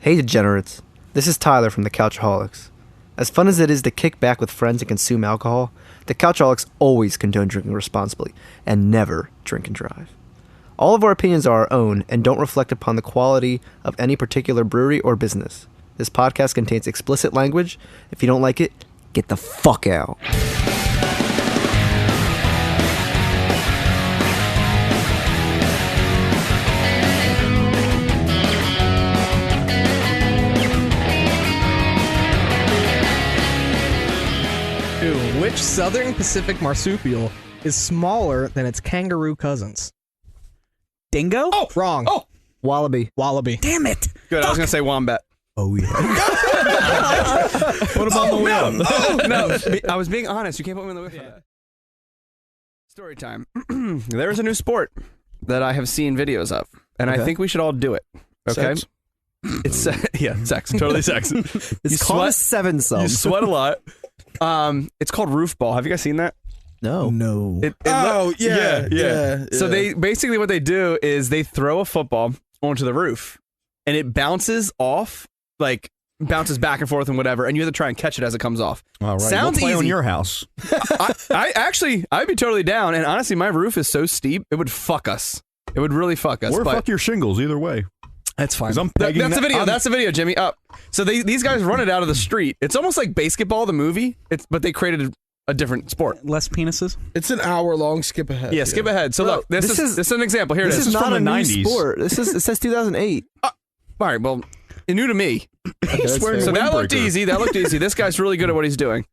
Hey degenerates, this is Tyler from the Couchaholics. As fun as it is to kick back with friends and consume alcohol, the Couchaholics always condone drinking responsibly and never drink and drive. All of our opinions are our own and don't reflect upon the quality of any particular brewery or business. This podcast contains explicit language. If you don't like it, get the fuck out. Which Southern Pacific marsupial is smaller than its kangaroo cousins? Dingo? Oh, wrong. Oh, Wallaby. Wallaby. Damn it. good. I was gonna say wombat. Oh, yeah. What about the wheel? No, I was being honest. You can't put me in the way for that. Story time. There's a new sport that I have seen videos of, and I think we should all do it. Okay. Sex? It's sex. Totally sex. It's called a seven sum. You sweat a lot. It's called roof ball. Have you guys seen that? No. Yeah. So they basically what they do is they throw a football onto the roof, and it bounces off, like bounces back and forth and whatever, and you have to try and catch it as it comes off. All right. Sounds we'll play easy. on your house. I'd be totally down. And honestly, my roof is so steep, it would fuck us. It would really fuck us. Or but fuck your shingles, either way. that's fine. 'Cause I'm pegging That's the that- video. I'm- That's the video, Jimmy. Up. So these guys run it out of the street. It's almost like basketball, the movie. But they created a different sport. Less penises? It's an hour-long skip ahead. Yeah, skip ahead. So look, this is an example. Here it This is. is not from a the new 90s. sport. It says 2008. All right, well, new to me. That's fair. So that looked windbreaker. easy. That looked easy. This guy's really good at what he's doing.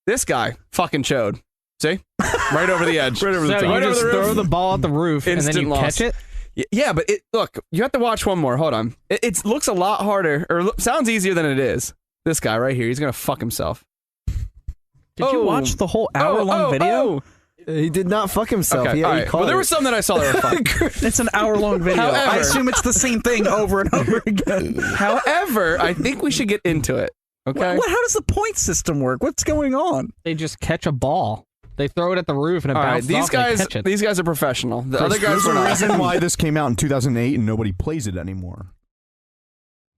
This guy fucking chode. See? Right over the edge. Right over the So top. you Right over just the roof. throw the ball at the roof and then Instant you loss. catch it? Yeah, but look, you have to watch one more. Hold on. It looks a lot harder, or sounds easier than it is. This guy right here, he's going to fuck himself. Did you watch the whole hour-long video? He did not fuck himself. Okay, He all right. caught Well, there it. was some that I saw that were fun. It's an hour-long video. However- I assume it's the same thing over and over again. However, I think we should get into it. Okay? How does the point system work? What's going on? They just catch a ball. They throw it at the roof and it All right, bounces off and they catch it. these guys are professional. The other guys There's were a not. reason why this came out in 2008 and nobody plays it anymore.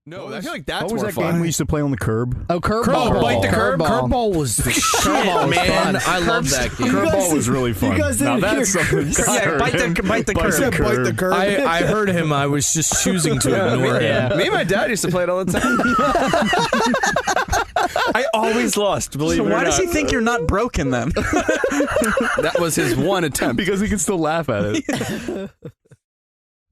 No, I feel like that's What was more that fun. game we used to play on the curb? Oh, curveball. bite the curb. Curveball was the shit, man. I love that game. Curveball was really fun. You guys now didn't that's hear. something. Yeah, bite the curb. Bite the curb. I heard him. I was just choosing to ignore him. Me and my dad used to play it all the time. I always lost, believe So it or why not. does he think you're not broken then? That was his one attempt. Because he can still laugh at it.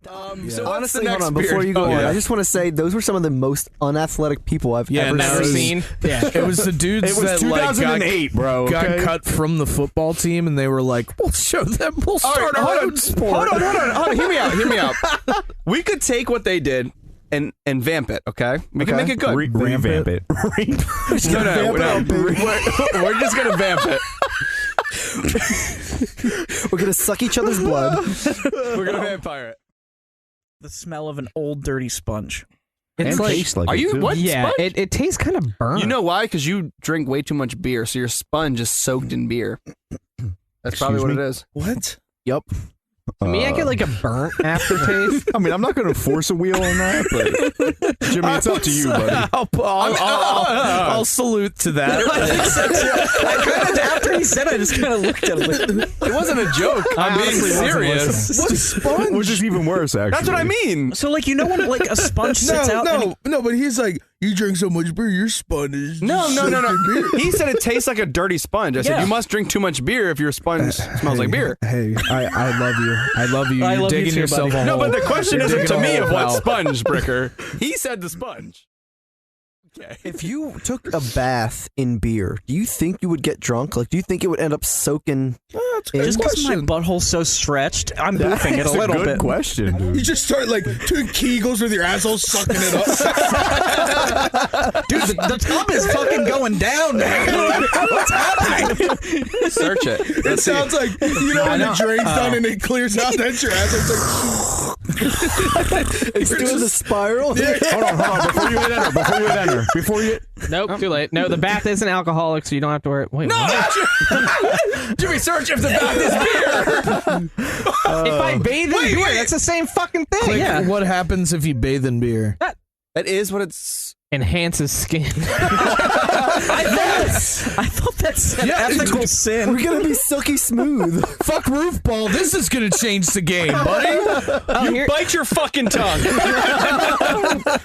So what's Honestly, the hold next on. Before beer? you go Oh, on, yeah. I just want to say those were some of the most unathletic people I've ever Never seen. seen. Yeah. It was the dudes It was that like 2008, bro. got Okay? cut from the football team, and they were like, "We'll show them. We'll All right, start our own sport." Hold on. Hear me out. We could take what they did and vamp it, okay? We can Okay. make it good. Revamp it. No. We're just going to vamp it. We're gonna suck each other's blood. We're going to vampire it. The smell of an old dirty sponge. It's And like, taste like Are it, you, too. what? yeah, Sponge? it tastes kind of burnt. You know why? Because you drink way too much beer, so your sponge is soaked in beer. That's probably Excuse what me? it is. What? Yup. To me, I get like a burnt aftertaste. I mean, I'm not going to force a wheel on that, but Jimmy, it's up to you, buddy. I'll salute to that. After he said it, I just kind of looked at him. It wasn't a joke. I'm being serious. What sponge? Which is even worse, actually. That's what I mean. So, like, you know when like a sponge sits out? and No, but he's like, you drink so much beer, your sponge is No. soaked in beer. He said it tastes like a dirty sponge. I said, Yeah. you must drink too much beer if your sponge smells like beer. Hey, I love you. I love you. I You're love you digging too, yourself buddy. a No, hole. but the question You're isn't to digging a me hole, of what pal. sponge, Bricker. He said the sponge. Okay. If you took a bath in beer, do you think you would get drunk? Like, do you think it would end up soaking? That's a good just because my question. butthole's so stretched, I'm boofing it a That's little good bit. question, dude. You just start like doing Kegels with your asshole, sucking it up. Dude, the tub is fucking going down, man. What's happening? Search it. It Let's see. sounds like, you know when the drain's done and it clears out, that's your asshole. It's doing the spiral. Hold on. Before you hit enter. Nope, too late. No, the bath isn't alcoholic, so you don't have to worry. Wait, No, what? Jimmy, search if the bath is beer. If I bathe in beer, that's the same fucking thing. Like, Yeah. what happens if you bathe in beer? That is what it's. Enhances skin. I thought that's an ethical sin. We're gonna be silky smooth. Fuck Roof Ball. This is gonna change the game, buddy. You bite your fucking tongue.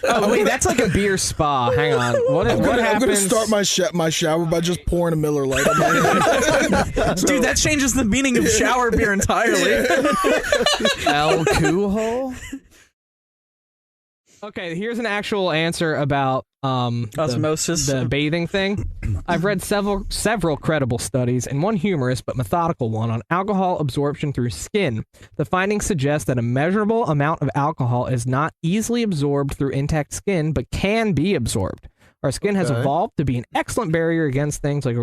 Oh wait, that's like a beer spa. Hang on. What I'm gonna happens? start my shower by just pouring a Miller Lite on my head. Dude, that changes the meaning of shower beer entirely. Alcohol. Okay, here's an actual answer about Osmosis. the bathing thing. I've read several credible studies and one humorous but methodical one on alcohol absorption through skin. The findings suggest that a measurable amount of alcohol is not easily absorbed through intact skin, but can be absorbed. Our skin has evolved to be an excellent barrier against things like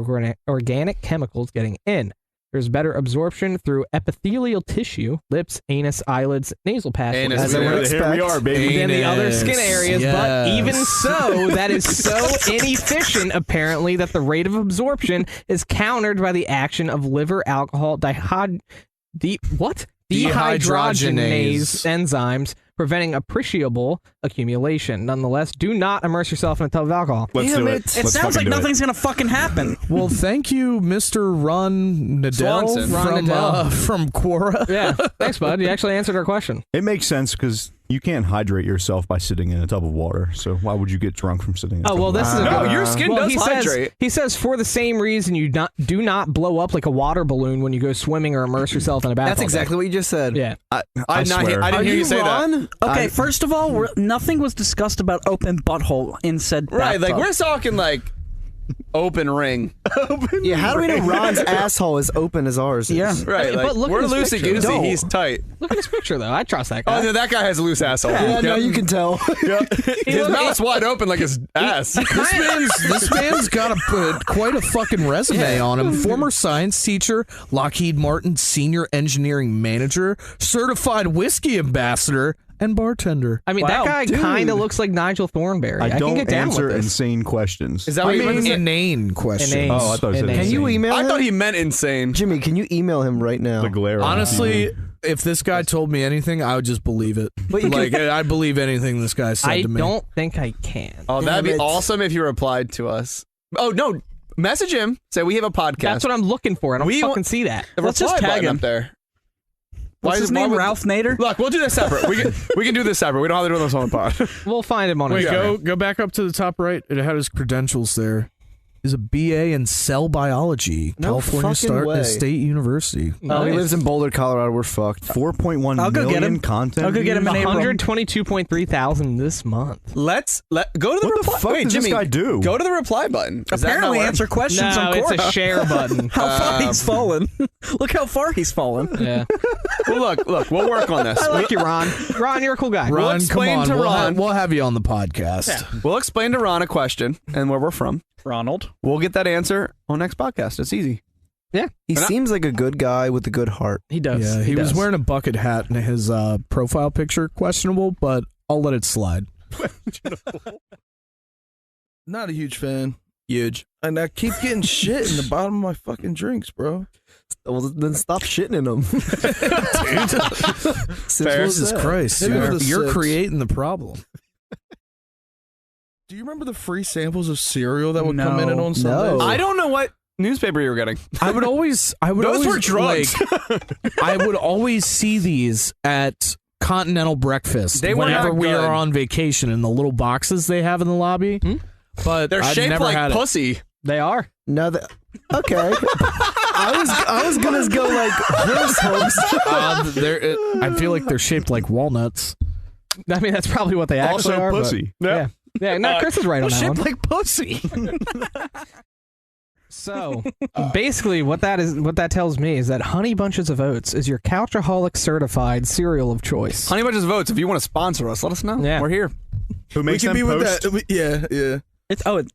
organic chemicals getting in. There's better absorption through epithelial tissue, lips, anus, eyelids, nasal passages. Here we are, baby. Than the other skin areas, but even so, that is so inefficient, apparently, that the rate of absorption is countered by the action of liver alcohol dehydrogenase enzymes, preventing appreciable accumulation. Nonetheless, do not immerse yourself in a tub of alcohol. Let's do it. It sounds like nothing's gonna fucking happen. Well, thank you, Mr. Ron Nadell Swanson. from Quora. Yeah, thanks, bud. You actually answered our question. It makes sense because you can't hydrate yourself by sitting in a tub of water. So why would you get drunk from sitting in a tub of This is a No, good your skin does hydrate. He says for the same reason you do not blow up like a water balloon when you go swimming or immerse yourself in a bath. That's exactly what you just said. Yeah. I didn't hear you say that. Okay, first of all, nothing was discussed about open butthole in said Right, like bathtub. we're talking like open ring. Yeah, how do we know Ron's asshole is open as ours is? Yeah. Right, But like look at we're his loosey picture. goosey. Don't. He's tight. Look at his picture, though. I trust that guy. Oh, no, that guy has a loose asshole. Yeah, no, you can tell. His mouth's wide open like his ass. This man's got quite a fucking resume on him. Former science teacher, Lockheed Martin senior engineering manager, certified whiskey ambassador, and bartender. I mean, Wow, that guy dude. kind of looks like Nigel Thornberry. I can don't get down answer with this. insane questions. Is that what you meant to say? Inane question. Inane. Oh, I thought you said Inane. Can you email I him? thought he meant insane. Jimmy, can you email him right now? The glare. on Honestly, TV. if this guy told me anything, I would just believe it. But you Like, I believe anything this guy said I to me. don't think I can. Oh, that'd be Damn it. awesome if you replied to us. Oh, no. Message him. Say we have a podcast. That's what I'm looking for. I don't We fucking want- see that. The Let's just reply tag button him. up there. What's his name? would- Ralph Nader? Look, we'll do this separate. We can do this separate. We don't have to do this on the pod. We'll find him on Wait, Instagram. go back up to the top right. It had his credentials there. He's a BA in cell biology, No California fucking way. State University. Oh, he lives in Boulder, Colorado. We're fucked. 4.1 I'll go get million him. content. I'll go get him in April. 122.3 thousand this month. Go to the What the reply. fuck Wait, does Jimmy, this guy do? Go to the reply button. Is that not Apparently work? answer questions No, on it's Quora. a share button. How far he's fallen. Look how far he's fallen. Yeah. Well, look, we'll work on this. I like you, Ron. Ron, you're a cool guy. We'll Ron, come explain on. to Ron. We'll have you on the podcast. We'll explain to Ron a question and where we're from. Ronald. We'll get that answer on next podcast. It's easy. He seems like a good guy with a good heart. He does. Yeah, he was does. wearing a bucket hat in his profile picture. Questionable, but I'll let it slide. Not a huge fan. Huge. And I keep getting shit in the bottom of my fucking drinks, bro. Well, then stop shitting in them. Jesus Christ. Hit me with a You're 6. creating the problem. Do you remember the free samples of cereal that would come in on Sundays? I don't know what newspaper you were getting. I would Those always were drugs. I would always see these at Continental Breakfast They were whenever not we good. are on vacation in the little boxes they have in the lobby. But They're I've shaped never like had it. pussy. They are. No, okay. I was gonna go like horse hooves. I feel like they're shaped like walnuts. I mean, that's probably what they actually Also are. but- pussy. Yeah. Yeah. No, Chris is right on that Shaped one. like pussy. So basically, what that tells me is that Honey Bunches of Oats is your Couchaholic certified cereal of choice. Honey Bunches of Oats. If you want to sponsor us, let us know. Yeah. We're here. Who We makes could them be with post? that. Yeah.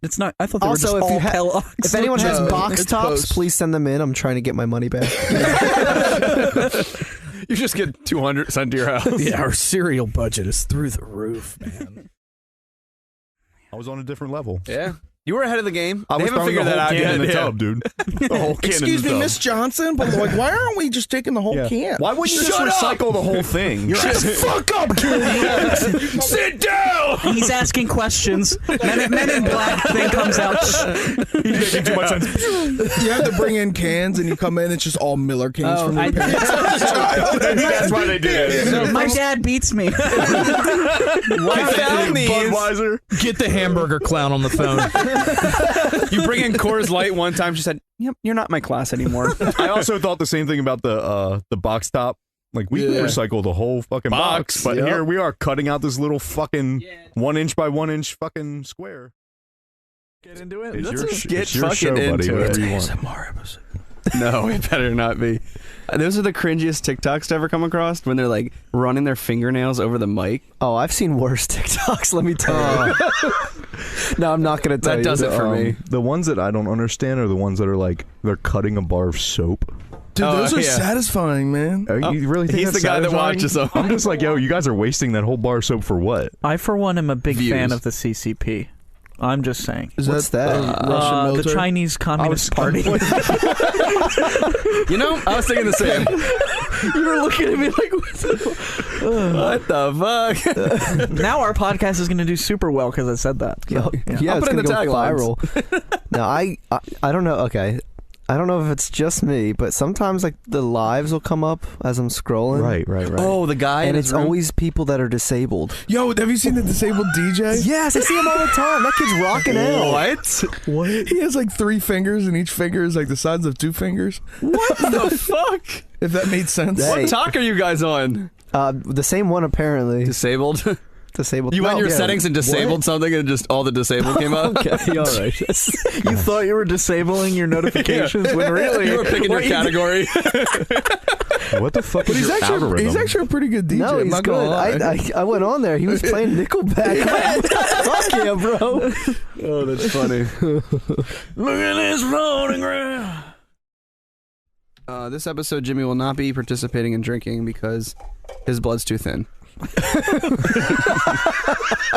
It's not. I thought they Also, were if just you all ha- Kellogg's. If anyone has No, box it's tops, post. please send them in. I'm trying to get my money back. You just get 200 sent to your house. Yeah, our cereal budget is through the roof, man. I was on a different level. Yeah. You were ahead of the game. I They was haven't throwing figured the that whole out can yet. in the Yeah. tub, dude. The whole can Excuse in the me, tub. Miss Johnson, but like, why aren't we just taking the whole can? Why wouldn't you just Shut up! recycle the whole thing? Shut the fuck up, kid. Sit down! He's asking questions. Men in Black thing comes out. He's making too much sense. You have to bring in cans, and you come in, it's just all Miller cans from your parents. That's why they did it. So my dad beats me. I found these. Budweiser. Get the hamburger clown on the phone. You bring in Coors Light one time. She said, "Yep, you're not my class anymore." I also thought the same thing about the box top. Like we can recycle the whole fucking box, but here we are cutting out this little fucking 1 inch by 1 inch fucking square. Get into it. It's Let's your, get it's your fucking show, buddy. into Whatever it. you want. More episode. No, it better not be. Those are the cringiest TikToks to ever come across when they're like running their fingernails over the mic. Oh, I've seen worse TikToks. Let me tell you. No, I'm not gonna tell That you. does it for me. The ones that I don't understand are the ones that are like they're cutting a bar of soap. Dude, those are yeah. satisfying, man. You really think He's that's the guy that satisfying? watches them. I'm just like, yo, you guys are wasting that whole bar of soap for what? I, for one, am a big Views. fan of the CCP. I'm just saying. Is What's that? Russian The military? Chinese Communist Party. You know, I was thinking the same. You were looking at me like, What the fuck? now our podcast is going to do super well because I said that. So, Yeah, I'll it's put in gonna the go taglines. viral. No, I don't know. Okay, I don't know if it's just me, but sometimes like the lives will come up as I'm scrolling. Right. Oh, the guy in And his it's room? always people that are disabled. Yo, have you seen the disabled DJ? Yes, I see him all the time. That kid's rocking out. What? He has like 3 fingers, and each finger is like the size of 2 fingers. What the fuck? If that made sense. Hey. What talk are you guys on? The same one apparently. Disabled? Disabled. You went No, your yeah. settings and disabled something and just all the disabled came up? Okay, all right. you thought you were disabling your notifications when really You were picking your category. What the fuck But is he's your algorithm? actually a pretty good DJ. No, I'm he's not gonna good. lie. I went on there. He was playing Nickelback. Fuck yeah, bro. Oh, that's funny. Look at this floating ground. This episode, Jimmy will not be participating in drinking because his blood's too thin.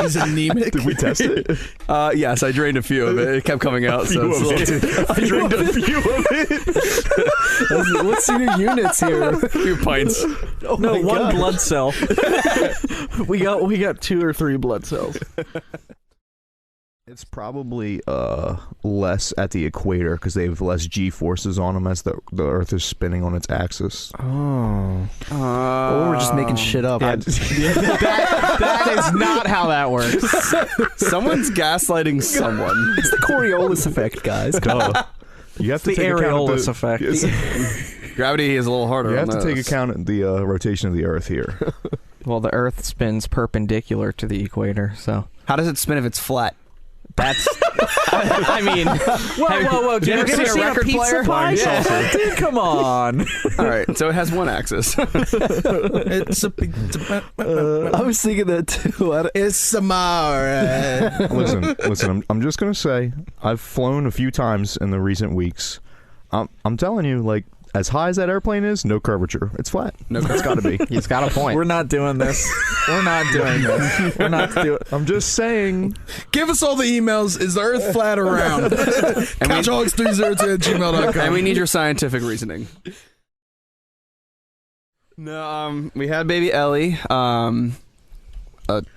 He's anemic. Did we test it? Yes, I drained a few of it. It kept coming out, so it's a little too... I drank a few of it. What's in your units here? a few pints. Oh no, my one God. blood cell. we got 2 or 3 blood cells. It's probably less at the equator because they have less G forces on them as the Earth is spinning on its axis. Oh. Or we're just making shit up. that is not how that works. Someone's gaslighting someone. It's the Coriolis effect, guys. Duh. You have to The take account of areolus effect. Gravity is a little harder. You have on to take those. account of the rotation of the Earth here. Well, the Earth spins perpendicular to the equator, so How does it spin if it's flat? that's. I mean, Whoa! Did you ever see a record pizza player? pie? Yeah. Dude, come on. All right, so it has one axis. It's a I was thinking that too. It's Samara. Listen. I'm just gonna say I've flown a few times in the recent weeks. I'm telling you, like as high as that airplane is, no curvature. It's flat. No, It's got to be. He's got a point. We're not doing this. We're not doing this. We're not doing. I'm just saying. Give us all the emails. Is the Earth flat or round? Couchaholics302@gmail.com. and we need your scientific reasoning. No, we had baby Ellie a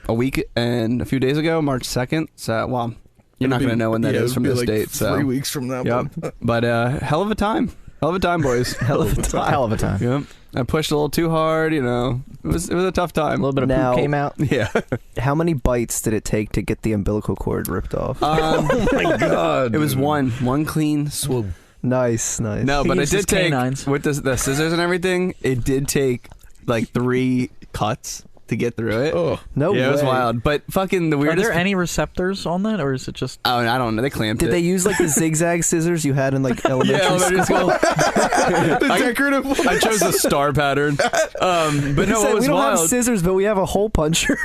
week and a few days ago, March 2nd. So, well, you're not going to know when that is from this like date. 3 weeks from now. Yep. But hell of a time. Hell of a time, boys. Hell of a time. Hell of a time. Yep. I pushed a little too hard, you know. It was a tough A time. little bit of Now- poop came out. Yeah. How many bites did it take to get the umbilical cord ripped off? Oh my God. It was one clean swoop. Nice. No, He but it used his did take, canines. with the scissors and everything, it did take like 3 cuts to get through it. Oh, No way. Yeah, it was wild. But fucking the Are weirdest... there any receptors on that, or is it just? Oh, I don't know. They clamped Did it. they use like the zigzag scissors you had in like elementary Yeah, elementary school? the decorative one. I chose a star pattern. But He no, said, what was we don't have wild... scissors, but we have a hole puncher.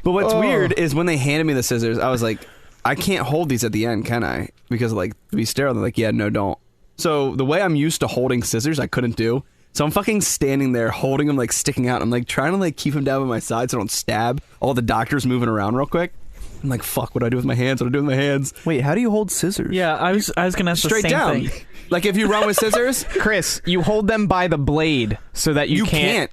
But what's Oh. weird is when they handed me the scissors, I was like, I can't hold these at the end, can I? Because like to be sterile, they're like, yeah, no, don't. So the way I'm used to holding scissors, I couldn't do. So I'm fucking standing there holding them like sticking out. I'm like trying to like keep them down by my side so I don't stab all the doctors moving around real quick. I'm like, fuck, what do I do with my hands? What do I do with my hands? Wait, how do you hold scissors? Yeah, I was gonna ask Straight the same down. thing. Like if you run with scissors, Chris, you hold them by the blade so that you can't.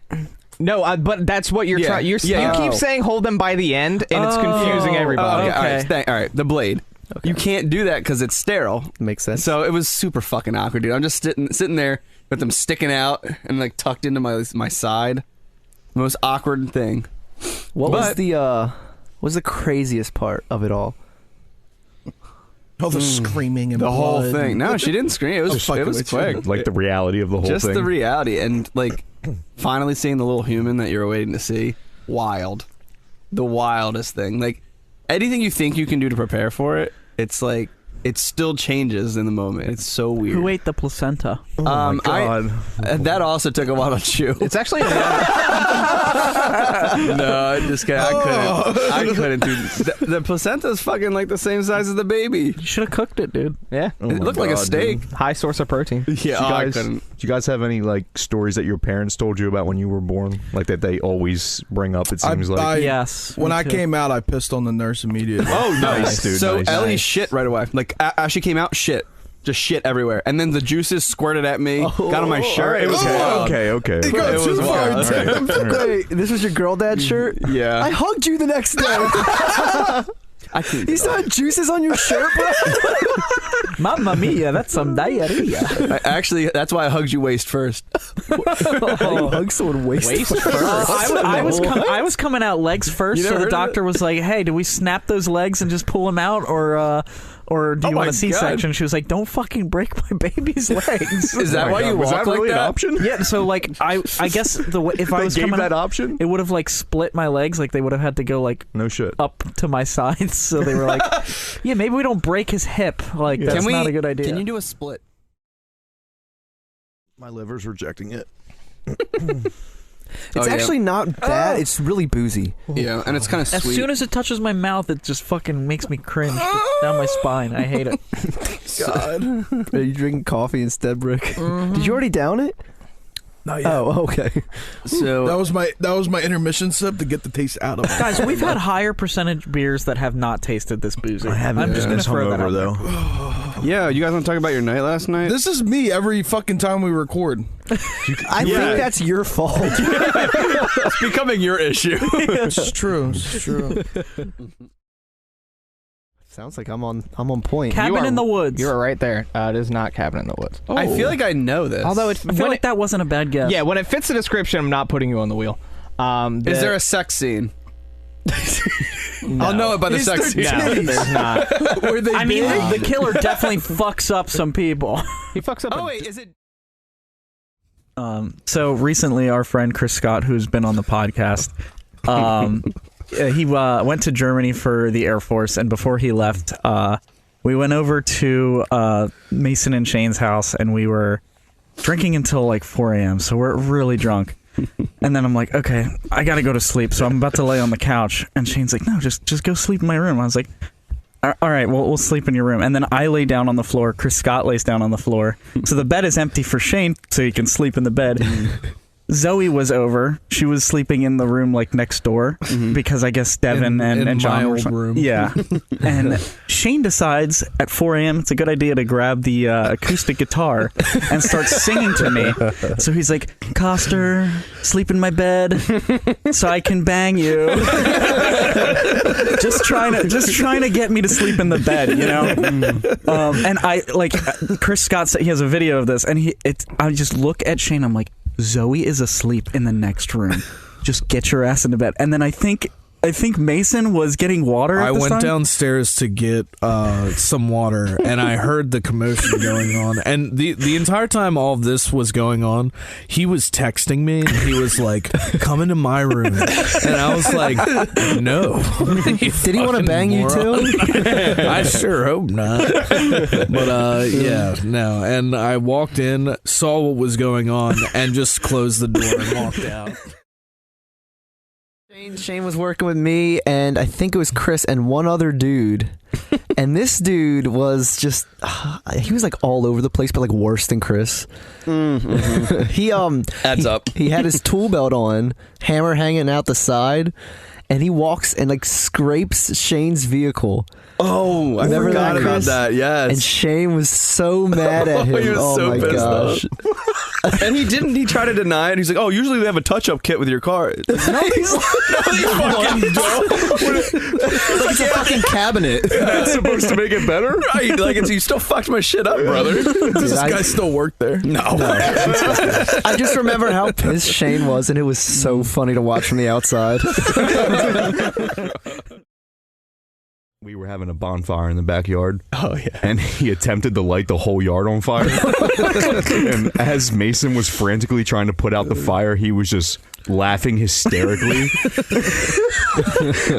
No, but that's what you're Yeah. trying. You Yeah. keep saying hold them by the end, and it's confusing everybody. okay. All right, the blade. Okay. You can't do that because it's sterile. Makes sense. So it was super fucking awkward, dude. I'm just sitting there with them sticking out and like tucked into my side. Most awkward thing. What was the craziest part of it all? All the screaming and The whole blood. thing. No, she didn't scream. It was fucking with you. quick. Like the reality of the whole Just thing. the reality, and like finally seeing the little human that you're waiting to see. Wild. The wildest thing. Like anything you think you can do to prepare for it, it's like it still changes in the moment. It's so weird. Who ate the placenta? Oh my God. That also took a while to chew. It's actually No, I just can't. I couldn't do the placenta's fucking like the same size as the baby. You should have cooked it, dude. yeah, Oh It my looked like a God, steak. dude. high source of protein. Yeah, Do I you couldn't. do you guys have any like stories that your parents told you about when you were born, like that they always bring up? It seems like. Yes. When me I too. came out, I pissed on the nurse immediately. Oh, nice, dude. So nice. Ellie shit right away. Like as she came out, shit. Just shit everywhere. And then the juices squirted at me, got on my shirt. It was wild. Okay. It got It too was far. wild. Tim. Wait, this was your girl dad shirt? Yeah. I hugged you the next day. I couldn't You get still off. had juices on your shirt, bro? Mamma mia, that's some diarrhea. Actually, that's why I hugged you waist first. Hug someone waist first. I was coming out legs first, You so never the heard of doctor was like, "Hey, do we snap those legs and just pull them out, or do you Oh want my a C-section?" She was like, "Don't fucking break my baby's legs." Is that why you was walk that like really that? an option? Yeah, so like I guess if I They was gave coming that out, option? it would have like split my legs. Like they would have had to go like No shit. up to my sides. So they were like, "Yeah, maybe we don't break his hip. Like that's not a good idea." Can you do a split? My liver's rejecting it. It's actually not bad. It's really boozy. Yeah, and it's kind of As sweet. soon as it touches my mouth, it just fucking makes me cringe down my spine. I hate it. God. Are you drinking coffee instead, Brick? Did you already down it? Not yet. Oh, okay. So That was my intermission sip to get the taste out of it. Guys, we've had higher percentage beers that have not tasted this boozy. I haven't I'm just been gonna throw that out hungover, there. though. yeah, you guys want to talk about your night last night? This is me every fucking time we record. I think that's your fault. It's becoming your issue. It's true. It's true. Sounds like I'm on point. Cabin in the Woods. You are right there. It is not Cabin in the Woods. I feel like I know this. Although I feel like that wasn't a bad guess. yeah, when it fits the description, I'm not putting you on the wheel. Is there a sex scene? I'll know it by the sex scene. No, there's not. Were they I mean, big? the killer definitely fucks up some people. He fucks up. Oh wait, is it? So recently, our friend Chris Scott, who's been on the podcast, he went to Germany for the Air Force, and before he left, we went over to Mason and Shane's house, and we were drinking until like 4 a.m. So we're really drunk. And then I'm like, okay, I gotta go to sleep. So I'm about to lay on the couch, and Shane's like, no, just go sleep in my room. I was like, all right, well, we'll sleep in your room. And then I lay down on the floor. Chris Scott lays down on the floor. So the bed is empty for Shane, so he can sleep in the bed. Zoe was over. She was sleeping in the room like next door because I guess Devin in and John my were old room. Yeah. And Shane decides at 4 a.m. it's a good idea to grab the acoustic guitar and start singing to me. So he's like, Coster, sleep in my bed so I can bang you. just trying to get me to sleep in the bed, you know. And I like Chris Scott said he has a video of this, and I just look at Shane. I'm like, Zoe is asleep in the next room. Just get your ass into bed. And then I think Mason was getting water at I this went time. downstairs to get some water, and I heard the commotion going on. And the entire time all of this was going on, he was texting me, and he was like, "Come into my room," and I was like, "No." Did he want to bang you too? I sure hope not. But yeah, no. And I walked in, saw what was going on, and just closed the door and walked out. Shane was working with me, and I think it was Chris and one other dude. And this dude was just, he was like all over the place, but like worse than Chris. Mm-hmm. He Adds up. He had his tool belt on, hammer hanging out the side, and he walks and like scrapes Shane's vehicle. Oh, I Remember forgot that, about Chris? that. Yes. And Shane was so mad at him. He was oh so my pissed gosh. And he didn't. He tried to deny it. He's like, "Oh, usually they have a touch-up kit with your car." No, they fucking don't. It's a fucking cabinet. That's supposed to make it better? Right? Like, you still fucked my shit up, brother. Does this guy still work there? No. I just remember how pissed Shane was, and it was so funny to watch from the outside. We were having a bonfire in the backyard. Oh, yeah. And he attempted to light the whole yard on fire. And as Mason was frantically trying to put out the fire, he was just laughing hysterically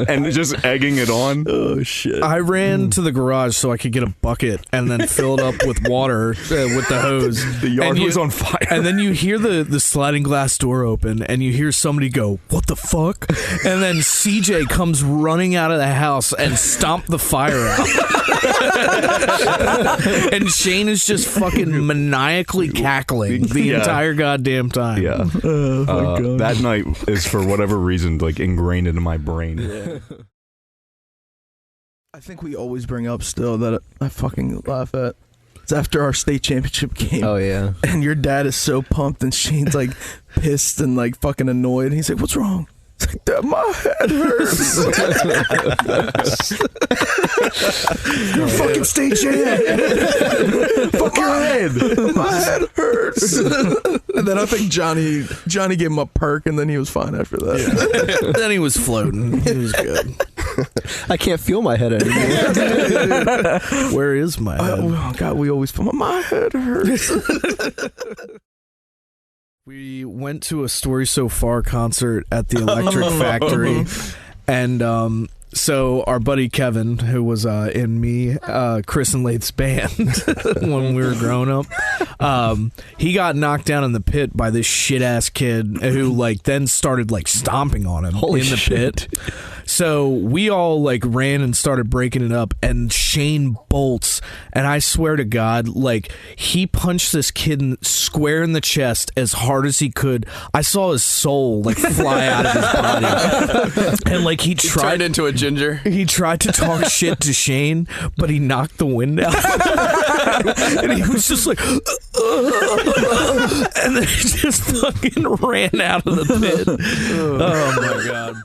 and just egging it on. Oh, shit. I ran to the garage so I could get a bucket and then fill it up with water with the hose. The yard And was on fire. And then you hear the sliding glass door open and you hear somebody go, "What the fuck?" And then CJ comes running out of the house and stomp the fire out. And Shane is just fucking maniacally cackling the entire goddamn time. Yeah. Oh, my God. That night is, for whatever reason, like ingrained into my brain. Yeah. I think we always bring up still that I fucking laugh at. It's after our state championship game. Oh yeah. And your dad is so pumped and Shane's like pissed and like fucking annoyed. And he's like, "What's wrong?" It's like, "Dad, my head hurts." You're fucking state champ. Fuck your head. My head hurts. And then I think Johnny gave him a perk and then he was fine after that. Yeah. Then he was floating. He was good. I can't feel my head anymore. Where is my head? Oh God, we always feel my head hurts. We went to a Story So Far concert at the Electric Factory, and so our buddy Kevin, who was in me, Chris and Lath's band when we were growing up, he got knocked down in the pit by this shit ass kid who like then started like stomping on him Holy in the shit. pit. So we all like ran and started breaking it up, and Shane bolts, and I swear to God, like he punched this kid square in the chest as hard as he could. I saw his soul like fly out of his body, and like he tried into a ginger. He tried to talk shit to Shane, but he knocked the wind out, and he was just like, and then he just fucking ran out of the pit. Oh my God.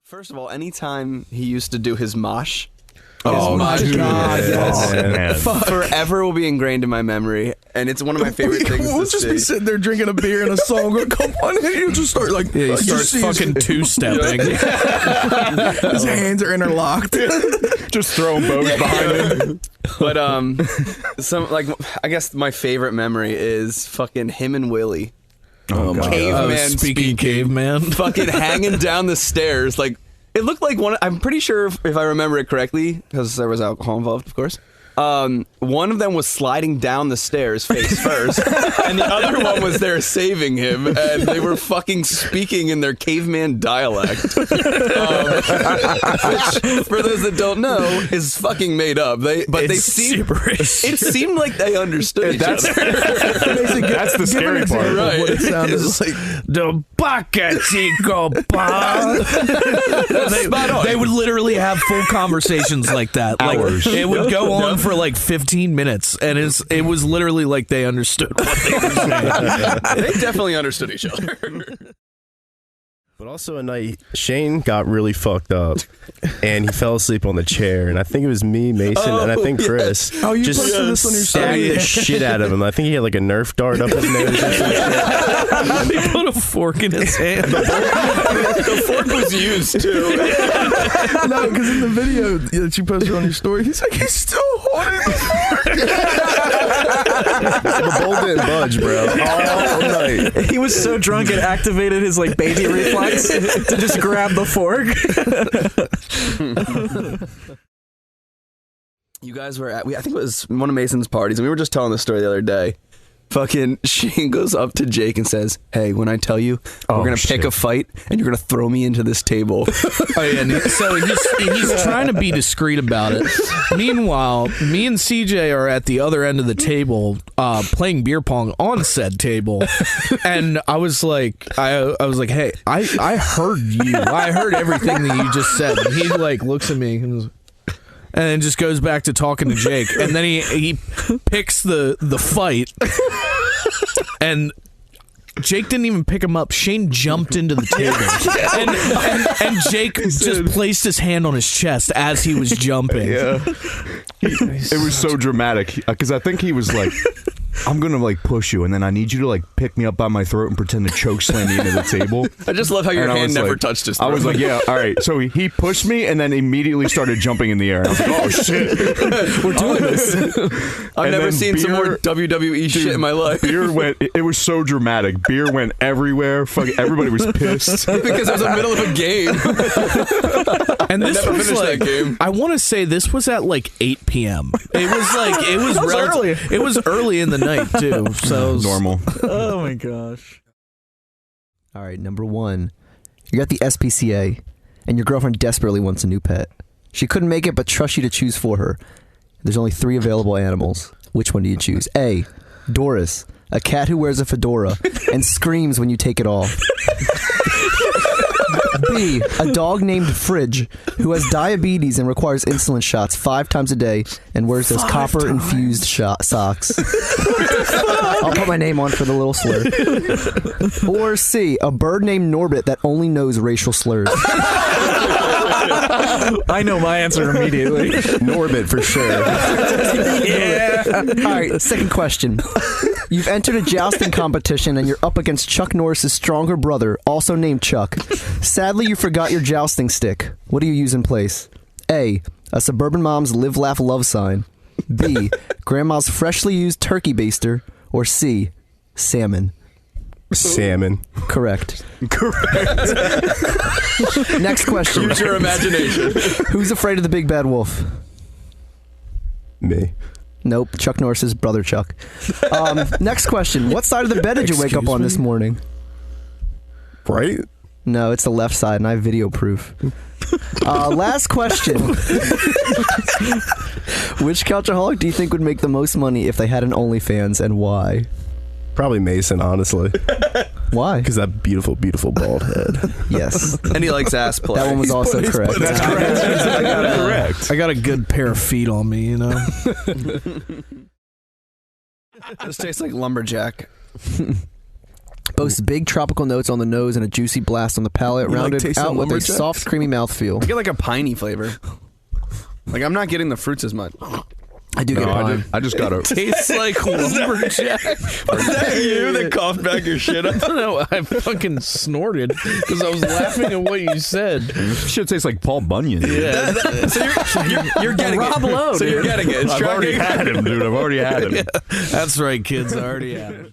First of all, anytime he used to do his mosh, Oh my God! Yes. Man. forever will be ingrained in my memory, and it's one of my favorite things We'll to just see. be sitting there drinking a beer and a song will come on, and you just start like, Yeah, he you starts see his- fucking two-stepping. His hands are interlocked. Just throwing bows behind him. But some like I guess my favorite memory is fucking him and Willie. Oh, God. Caveman Speaking caveman. fucking hanging down the stairs. Like it looked like one. I'm pretty sure if I remember it correctly, because there was alcohol involved, of course. One of them was sliding down the stairs face first, and the other one was there saving him, and they were fucking speaking in their caveman dialect. Which, for those that don't know, is fucking made up. It seemed like they understood each other. That's the scary part. Right. What it sounded like. The Baka Chico Bob. They would literally have full conversations like that. Like Hours. it would go on for like 15 minutes, and it was literally like they understood what they were saying. They definitely understood each other. But also at night, Shane got really fucked up, and he fell asleep on the chair. And I think it was me, Mason, and I think Chris. Oh, you just posted this on your stabbed story. the shit out of him. I think he had like a Nerf dart up his nose. Or some shit. They put a fork in his hand. The fork was used too. No, because in the video that you posted on your story, he's like, he's still holding the fork. The bowl didn't budge, bro. All night. He was so drunk it activated his like baby reflex to just grab the fork. You guys were at, I think it was one of Mason's parties, and we were just telling the story the other day. Fucking Shane goes up to Jake and says, "Hey, when I tell you we're gonna pick a fight and you're gonna throw me into this table." Oh yeah, so he's trying to be discreet about it. Meanwhile, me and CJ are at the other end of the table playing beer pong on said table, and I was like, hey, I heard you. I heard everything that you just said. And he like looks at me and then just goes back to talking to Jake, and then he picks the fight, and Jake didn't even pick him up. Shane jumped into the table, and Jake just placed his hand on his chest as he was jumping. Yeah, it was so dramatic because I think he was like, "I'm gonna like push you, and then I need you to like pick me up by my throat and pretend to choke slam me into the table." I just love how your hand never touched his throat. I was like, "Yeah, all right." So he pushed me and then immediately started jumping in the air. I was like, "Oh shit, we're doing this!" I've never seen some more WWE shit in my life. Beer went. It was so dramatic. Beer went everywhere. Fucking everybody was pissed because it was the middle of a game. And this never was finished like, that game. I want to say this was at like 8 p.m. It was early. It was early in the night too, so it was normal. Oh my gosh. All right, number 1. You're at the SPCA, and your girlfriend desperately wants a new pet. She couldn't make it, but trusts you to choose for her. There's only 3 available animals. Which one do you choose? A, Doris, a cat who wears a fedora and screams when you take it off. B, a dog named Fridge who has diabetes and requires insulin shots 5 times a day and wears those copper-infused socks. I'll put my name on for the little slur. Or C, a bird named Norbit that only knows racial slurs. I know my answer immediately. Norbit for sure. Yeah. All right, second question. You've entered a jousting competition and you're up against Chuck Norris's stronger brother, also named Chuck. Sadly, you forgot your jousting stick. What do you use in place? A, a Suburban Mom's Live Laugh Love sign. B, Grandma's freshly used turkey baster. Or C, salmon. Salmon. Correct. Next question. Use your imagination. Who's afraid of the big bad wolf? Me. Nope, Chuck Norris's brother Chuck. Next question. What side of the bed did you wake up on this morning? Right? No, it's the left side, and I have video proof. Last question. Which Couchaholic do you think would make the most money if they had an OnlyFans, and why? Probably Mason, honestly. Why? Because that beautiful, beautiful bald head. Yes. And he likes ass play. That one was also correct. That's correct. I got a good pair of feet on me, you know. This tastes like lumberjack. Boasts big tropical notes on the nose and a juicy blast on the palate, rounded taste out of with a lumberjack? soft, creamy mouthfeel. I get like a piney flavor. Like I'm not getting the fruits as much. I do get pine. I just got to. Tastes like lumberjack. Was that you that coughed back your shit up? I don't know. I fucking snorted because I was laughing at what you said. Shit tastes like Paul Bunyan. Yeah. So you're getting Rob it. Lowe, So you're dude. getting it. It's I've already had him, dude. I've already had him. That's right, kids. I already have it.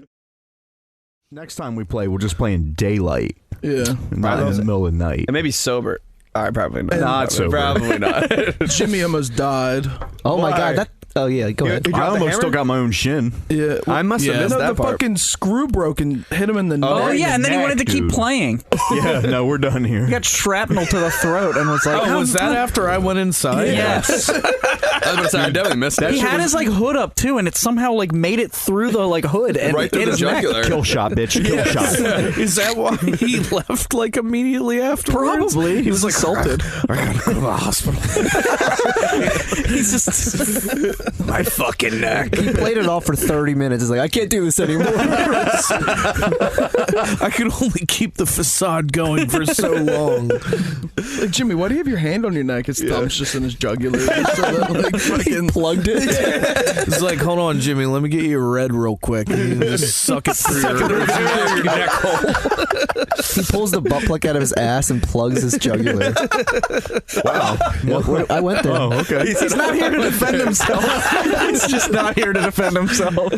Next time we play, we'll just play in daylight, Yeah. not in the middle of the night. And maybe sober. All right, probably not. Not sober. Probably not. Jimmy almost died. Oh my Why? God! That. Oh yeah. Go ahead. I almost still got my own shin. Yeah. I must have Yeah. missed No, that the part. fucking screw broke and hit him in the Oh neck. yeah, and then he wanted to keep dude. playing. Yeah, no, we're done here. He got shrapnel to the throat and was like, Oh, was that after I went inside? Yes. I was about to say, I definitely missed that. He had his like hood up too, and it somehow like made it through the like hood and right through hit the his neck. jugular. Kill shot, bitch. Kill shot. Is that why he left like immediately afterwards? Probably. He was assaulted. I gotta go to the hospital. He's just My fucking neck. He played it off for 30 minutes. He's like, I can't do this anymore. I could only keep the facade going for so long. Like, Jimmy, why do you have your hand on your neck? His thumb's just in his jugular. So that, like, fucking plugged it. It's like, hold on, Jimmy, let me get you a red real quick. And you just suck it through your neck hole. He pulls the butt plug out of his ass and plugs his jugular. Wow. I went there. Oh, okay. he's not here to defend himself. He's just not here to defend himself.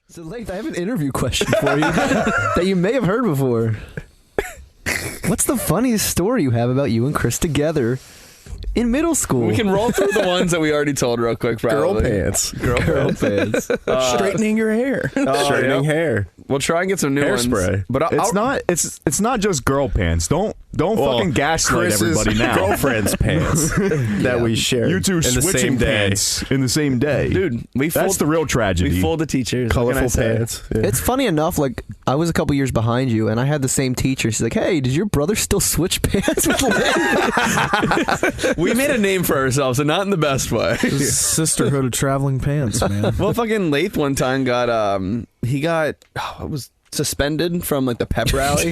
So, Leith, I have an interview question for you that you may have heard before. What's the funniest story you have about you and Chris together? In middle school. We can roll through the ones that we already told real quick. Girl Probably. pants. Girl pants. Straightening your hair. Straightening hair. We'll try and get some new Hairspray. ones. But It's not just girl pants. Don't fucking gaslight Chris's everybody now. girlfriend's pants that we shared. You two in the switching same day. pants in the same day, dude, that's the real tragedy. We fooled the teachers. What can I Colorful say? pants. Yeah. It's funny enough, like, I was a couple years behind you, and I had the same teacher. She's like, hey, did your brother still switch pants with Lynn? We made a name for ourselves, and not in the best way. Sisterhood of Traveling Pants, man. Well, fucking Lath one time got suspended from like the pep rally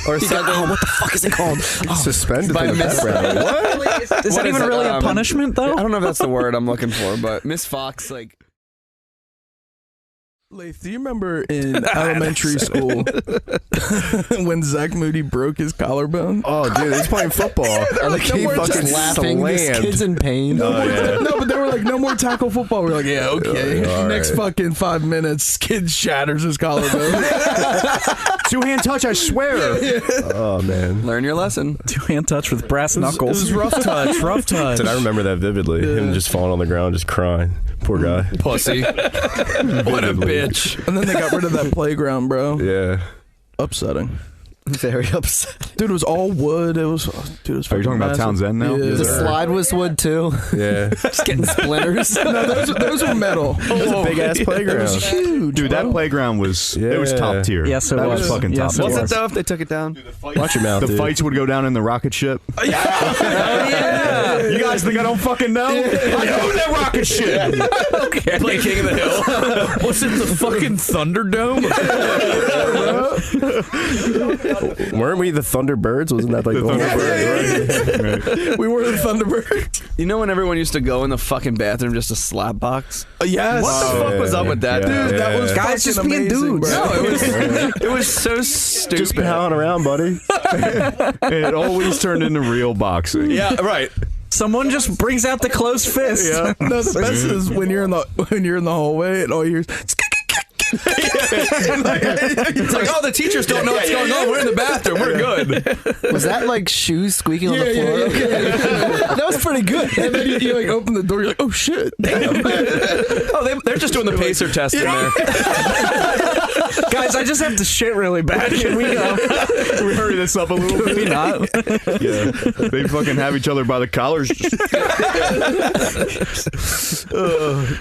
or something. What the fuck is it called? Suspended By from the Miss- pep rally. What? Is What that is even it? really a punishment, though? I don't know if that's the word I'm looking for, but Miss Fox, like, Lath, do you remember in elementary school when Zach Moody broke his collarbone? Oh, dude, he's playing football. like, he no more fucking just Laughing, this slammed. kid's in pain. Oh, yeah. No, but they were like, no more tackle football. We're like, yeah, okay. All Next right. fucking 5 minutes, kid shatters his collarbone. Two-hand touch, I swear. Oh, man. learn your lesson. Two-hand touch with brass It knuckles. was rough touch, rough touch. Dude, I remember that vividly. Him just falling on the ground, just crying. Poor guy. Pussy. What a bitch. And then they got rid of that playground, bro. Yeah. Upsetting. Very upset. Dude, it was all wood. It was, dude, it was Are you talking about massive. Townsend now? Yeah. The slide was wood, too. Yeah. Just getting splinters. No, those were metal. It was a big ass It playground. was huge. Dude, that bro. playground was it was Yeah. top tier. Yes, it that was. was fucking Yes, top it tier. Was it though if they took it down? Watch your mouth, The dude. fights would go down in the rocket ship. You guys think I don't fucking know? I know that rocket ship. Play King of the Hill. Was it the fucking Thunderdome? Weren't we the Thunderbirds? Wasn't that like the Thunderbird, We were the Thunderbird. You know when everyone used to go in the fucking bathroom just to slap box? Yes. What the fuck was up with that, Yeah. dude? That was Guys fucking just being amazing, dudes. bro. No, it was so stupid. Just palling around, buddy. It always turned into real boxing. Yeah, right. Someone just brings out the closed fist. No, the best is when you're in the hallway and all you hear is It's like, oh, the teachers don't know what's going on. We're in the bathroom. We're good. Was that like shoes squeaking on the Yeah, floor? yeah, Okay. That was pretty good. and then you like open the door, you're like, oh shit. Oh, they're just doing the pacer test in there. Guys, I just have to shit really bad. Can we go? Can we hurry this up a little bit? Maybe not. Yeah. They fucking have each other by the collars.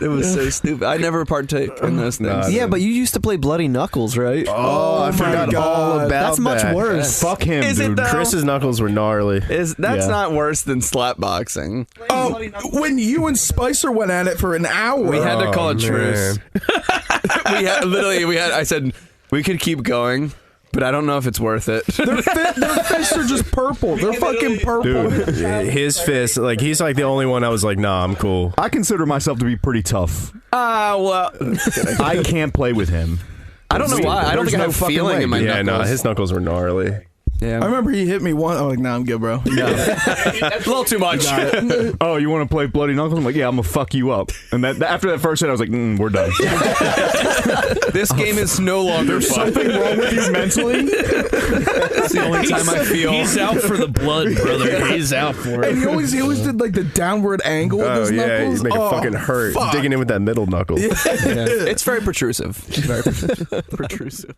It was so stupid. I never partake in those things. Yeah, but you used to play Bloody Knuckles, right? Oh, I forgot all about That's much that. worse. Fuck him, Is it dude. though? Chris's knuckles were gnarly. That's Yeah. not worse than slap boxing. Oh, when you and Spicer went at it for an hour. We had to call Oh, it truce. I said we could keep going, but I don't know if it's worth it. Their fists are just purple. They're fucking purple. Dude, his fist, like, he's like the only one I was like, nah, I'm cool. I consider myself to be pretty tough. Well, I can't play with him. I don't know why. I don't There's think I no have fucking feeling way, in my dude. Yeah, knuckles. no, his knuckles were gnarly. I Yeah, remember he hit me once. I'm like, nah, I'm good, bro. a little too much. Oh, you want to play Bloody Knuckles? I'm like, yeah, I'm gonna fuck you up. And that after that first hit, I was like, we're done. This game is no longer fun. Something wrong with you mentally? It's the only time I feel. He's out for the blood, brother. He's out for And it. he always did like the downward angle with Oh, his yeah, knuckles. he's making Oh, fucking hurt. fuck. Digging in with that middle knuckle. It's very protrusive. Protrusive.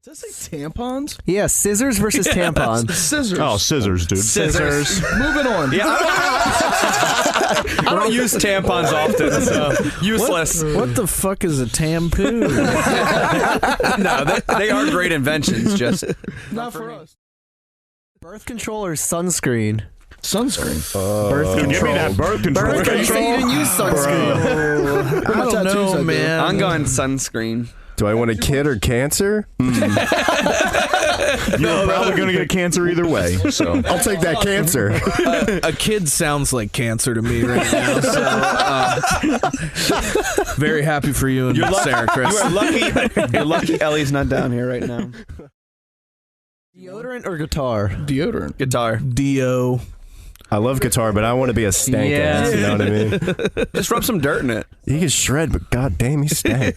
Does that say tampons? Yeah, scissors versus tampons. Scissors. Oh, scissors, dude. Scissors. Moving on. Yeah, I don't use tampons often, so useless. What the fuck is a tampoo? No, they are great inventions. Just Not for us. Birth control or sunscreen? Sunscreen. Birth Dude, give me that birth control. Birth control. You even use sunscreen. I don't know, man. I'm going sunscreen. Do I want a kid or cancer? You're probably gonna get cancer either way. So I'll take that cancer. A kid sounds like cancer to me right now. So, very happy for you and Sarah, Chris. You are lucky. You're lucky Ellie's not down here right now. Deodorant or guitar? Deodorant. Guitar. Dio. I love guitar, but I want to be a stank Yeah. ass. You know what I mean? Just rub some dirt in it. He can shred, but goddamn, he stank.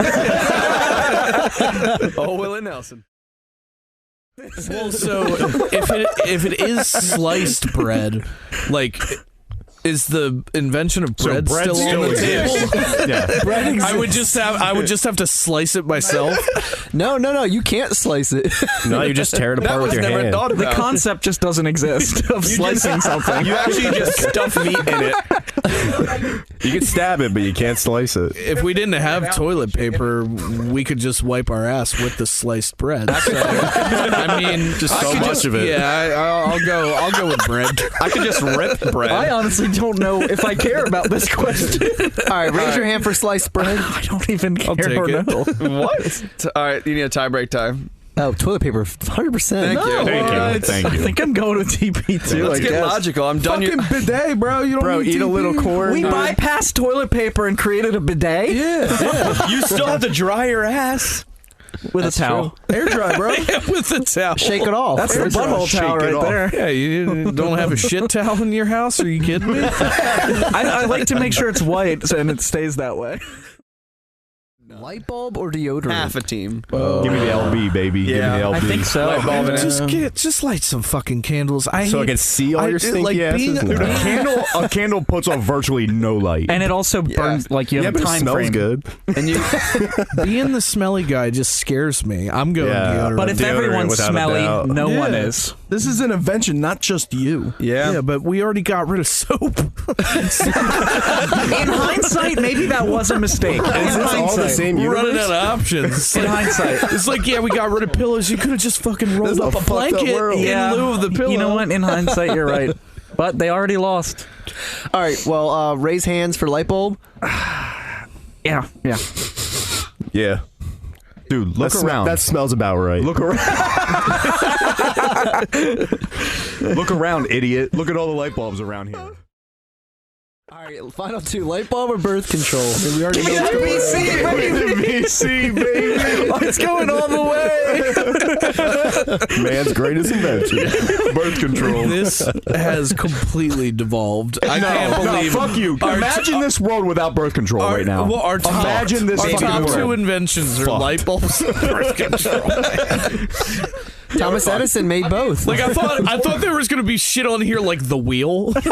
Oh, Willie Nelson. Well, so if it is sliced bread, like, is the invention of bread still on the table? Yeah. Bread exists. I would just have to slice it myself. No, you can't slice it. No, you just tear it apart with your hand. The concept just doesn't exist of slicing something. You actually just stuff meat in it. You can stab it, but you can't slice it. If we didn't have toilet paper, we could just wipe our ass with the sliced bread. So, I mean, Just so much of it. Yeah, I'll go with bread. I could just rip bread. I honestly don't know if I care about this question. All right, raise your hand for sliced bread. I don't even care. I'll take or it. know. What? All right, you need a tie break time. Oh, toilet paper, 100%. Thank you. Thank I you. think I'm going with TP too. Let's I get guess. logical. I'm done. Fucking bidet, bro. You don't Bro, need eat a TP. little corn. We bypassed toilet paper and created a bidet You still have to dry your ass. with a towel. Air dry, bro. with the towel. Shake it off. That's the butthole Shake towel it right off. there. Yeah, you don't have a shit towel in your house? Are you kidding me? I like to make sure it's white and it stays that way. Light bulb or deodorant? half a team. Give me the LB, baby. Yeah, Give me the LB. I think so. Just light some fucking candles. So I can see all your stinky like asses. being- Dude, a candle puts off virtually no light. And it also burns like you Yeah, have but a it time smells frame. good. And you Being the smelly guy just scares me. I'm going deodorant. But if Deodorant, everyone's without a smelly, doubt. no Yeah. one is. This is an invention, not just you. yeah, but we already got rid of soap. In hindsight, maybe that was a mistake. In Is this all the hindsight. same We're running universe? out of options. In hindsight. It's like, yeah, we got rid of pillows. You could have just fucking rolled This is up a a fucked up blanket world. in lieu of the pillow. You know what? In hindsight, you're right. But they already lost. All right, well, raise hands for light bulb. Yeah. Yeah. Dude, look around. That smells about right. Look around. Look around, idiot. Look at all the light bulbs around here. All right, final two, light bulb or birth control? I mean, we already know what's going on. VC, baby. It's going all the way. Man's greatest invention. Birth control. This has completely devolved. I can't believe. fuck you. Our Imagine this world without birth control right now. Well, our top, Imagine this our fucking top world. two inventions are Fucked. light bulbs and birth control. Thomas Edison made both. Like I thought there was gonna be shit on here like the wheel. fuck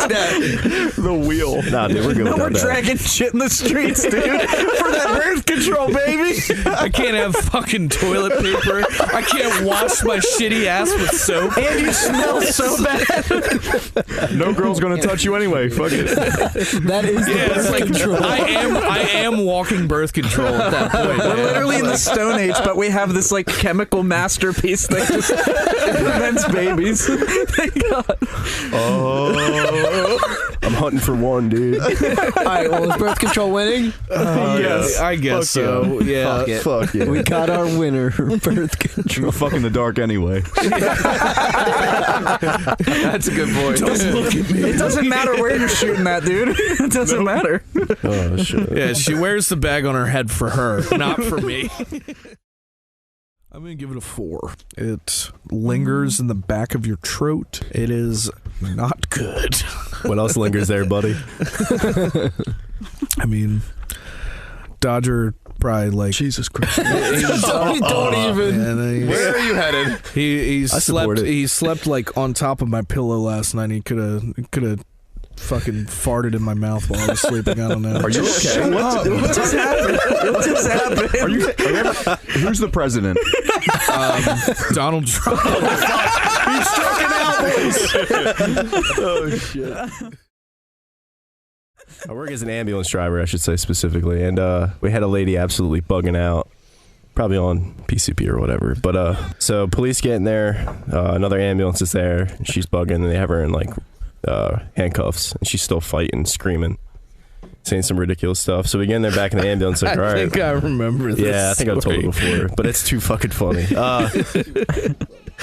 that. The wheel. Nah, dude, we're good No, we're without that. dragging shit in the streets, dude. For that birth control, baby. I can't have fucking toilet paper. I can't wash my shitty ass with soap. And you smell so bad. No girl's gonna touch you anyway. Fuck it. That is the Yeah, it's birth like control. I am walking birth control at that point. We're man. literally in the Stone Age, but we have this like chemical masterpiece that just prevents babies. Thank God. Oh, I'm hunting for one, dude. All right, well, is birth control winning? Yes, I guess so. Yeah. Fuck it. Fuck yeah. We got our winner, birth control. You're fucking the dark anyway. That's a good point. It doesn't matter where you're shooting that, dude. It doesn't matter. Oh, shit. Yeah, she wears the bag on her head for her, not for me. I'm going to give it a 4. It lingers in the back of your throat. It is not good. What else lingers there, buddy? I mean, Dodger probably like Jesus Christ. Don't even. Where are you headed? he support slept it. he slept like on top of my pillow last night. He could have fucking farted in my mouth while I was sleeping. I don't know. Are you okay? What just happened? What just happened? Are you who's the president? Donald Trump? Oh, shit. I work as an ambulance driver, I should say specifically, and we had a lady absolutely bugging out, probably on PCP or whatever. But so police get in there, another ambulance is there, and she's bugging, and they have her in like handcuffs, and she's still fighting, screaming, saying some ridiculous stuff. So we get in there back in the ambulance, like, all I right. think I remember this. Yeah, I think I've told it before, but it's too fucking funny.